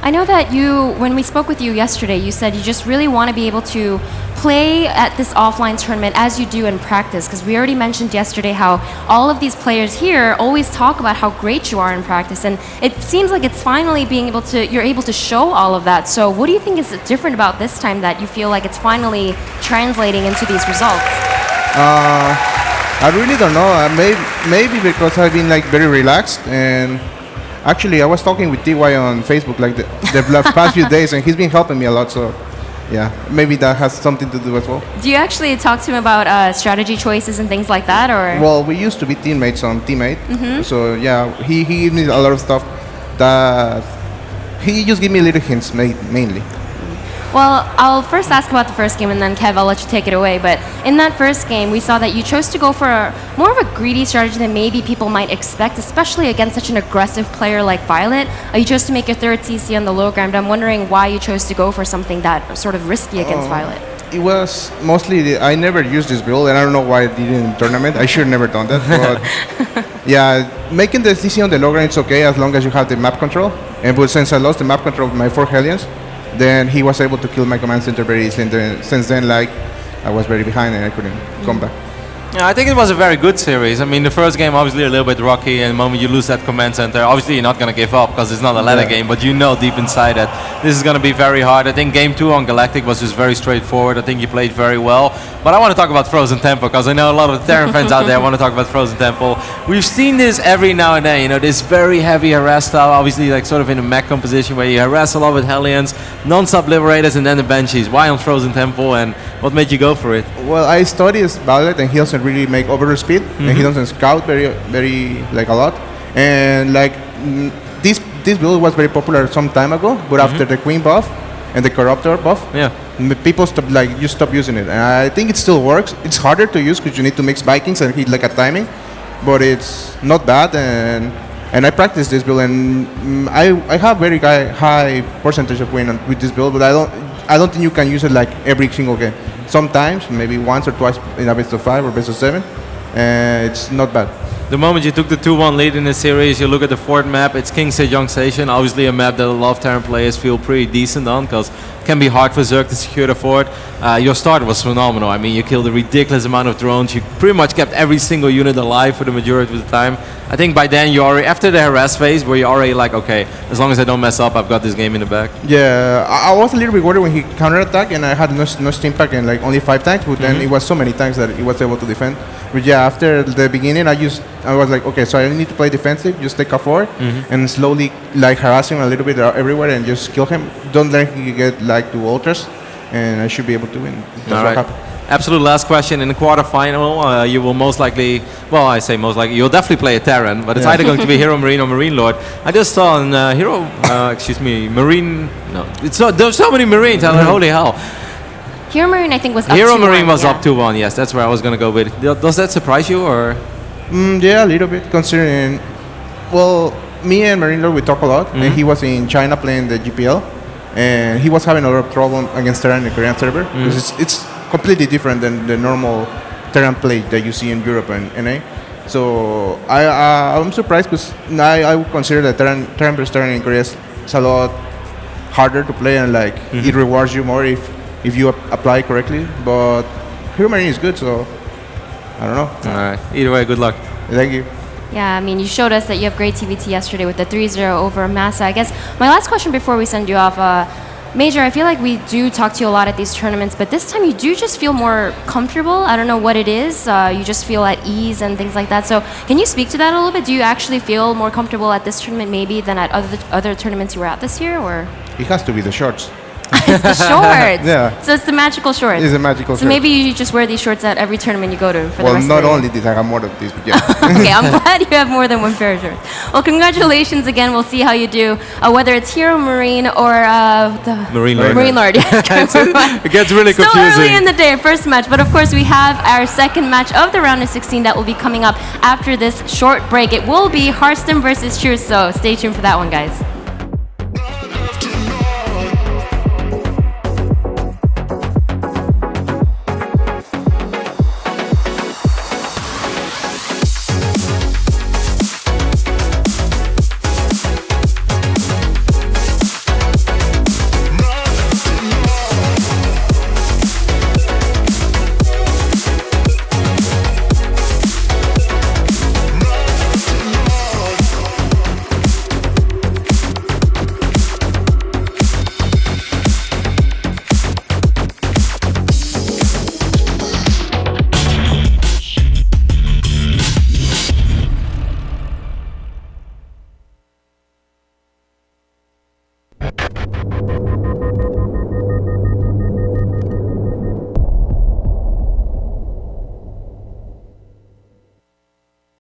I know that when we spoke with you yesterday, you said you just really want to be able to play at this offline tournament as you do in practice, because we already mentioned yesterday how all of these players here always talk about how great you are in practice, and it seems like it's finally you're able to show all of that. So what do you think is different about this time that you feel like it's finally translating into these results? I really don't know. Maybe because I've been like very relaxed, and actually I was talking with TY on Facebook like the past few days, and he's been helping me a lot. So yeah, maybe that has something to do as well. Do you actually talk to him about strategy choices and things like that, or? Well, we used to be teammates on Teammate, so yeah, he gives me a lot of stuff that he just give me little hints mainly. Well, I'll first ask about the first game, and then Kev, I'll let you take it away. But in that first game, we saw that you chose to go for more of a greedy strategy than maybe people might expect, especially against such an aggressive player like viOLet. You chose to make your 3rd CC on the low ground. I'm wondering why you chose to go for something that sort of risky against viOLet. It was mostly, I never used this build, and I don't know why I did it in the tournament. I should have never done that. But yeah, making the CC on the low ground is okay as long as you have the map control. But since I lost the map control of my 4 Hellions, then he was able to kill my command center very easily. And since then, like, I was very behind and I couldn't come back. Yeah, I think it was a very good series. I mean, the first game obviously a little bit rocky, and the moment you lose that command center, obviously you're not going to give up because it's not a ladder game, but you know deep inside that this is going to be very hard. I think game 2 on Galactic was just very straightforward. I think you played very well. But I want to talk about Frozen Temple because I know a lot of the Terran fans out there want to talk about Frozen Temple. We've seen this every now and then, you know, this very heavy harass style, obviously like sort of in a mech composition where you harass a lot with Hellions, non-stop Liberators, and then the Banshees. Why on Frozen Temple, and what made you go for it? Well, I studied viOLet, and he doesn't really make over speed, and he doesn't scout very like a lot, and like this build was very popular some time ago, but after the Queen buff and the Corruptor buff, people stop using it, and I think it still works. It's harder to use because you need to mix Vikings and hit like a timing, but it's not bad, and I practice this build, and I have very high percentage of win with this build, but I don't think you can use it like every single game. Sometimes, maybe once or twice in a best of 5 or best of 7, it's not bad. The moment you took the 2-1 lead in the series, you look at the 4th map, it's King Sejong Station, obviously a map that a lot of Terran players feel pretty decent on because it can be hard for Zerg to secure the fort. Your start was phenomenal. I mean, you killed a ridiculous amount of drones. You pretty much kept every single unit alive for the majority of the time. I think by then you already, after the harass phase, where you already like, okay, as long as I don't mess up, I've got this game in the bag. Yeah, I was a little bit worried when he counterattacked and I had no steam pack and like only 5 tanks, but then it was so many tanks that he was able to defend. But yeah, after the beginning, I was like, okay, so I need to play defensive, just take a 4 and slowly like harass him a little bit everywhere and just kill him. Don't let him get like 2 ultras, and I should be able to win. That's what happened. absolute last question. In the quarterfinal, you will most likely, well, I say most likely, you'll definitely play a Terran, but it's either going to be Hero Marine or Marine Lord. I just saw on Marine, no, there's so many Marines, holy hell. Hero Marine, I think, was up Hero 2-1, Marine was yeah. up 2-1, yes, that's where I was going to go with. Does that surprise you, or? Yeah, a little bit, considering, well, me and Marine Lord, we talk a lot, and he was in China playing the GPL, and he was having a lot of problem against Terran in the Korean server, because it's completely different than the normal Terran play that you see in Europe and NA. So I'm surprised, because I would consider that Terran versus Terran in Korea is a lot harder to play, and like it rewards you more if you apply correctly. But Hero Marine is good, so I don't know. All right. Either way, good luck. Thank you. Yeah, I mean, you showed us that you have great TVT yesterday with the 3-0 over Massa. I guess my last question before we send you off, Major, I feel like we do talk to you a lot at these tournaments, but this time you do just feel more comfortable. I don't know what it is. You just feel at ease and things like that. So can you speak to that a little bit? Do you actually feel more comfortable at this tournament maybe than at other tournaments you were at this year, or? It has to be the shorts. It's the shorts. Yeah. So it's the magical shorts. It's a magical So short. maybe you just wear these shorts at every tournament you go to for the rest Well, of not the year. only did I have more of these, but yeah. Okay, I'm glad you have more than one pair of shorts. Well, congratulations again. We'll see how you do, whether it's Hero Marine or the Marine Lord. Marine Lord. Yes, It gets really Still confusing. early in the day, first match. But of course, we have our second match of the round of 16 that will be coming up after this short break. It will be Hearthstone versus Truth, so stay tuned for that one, guys.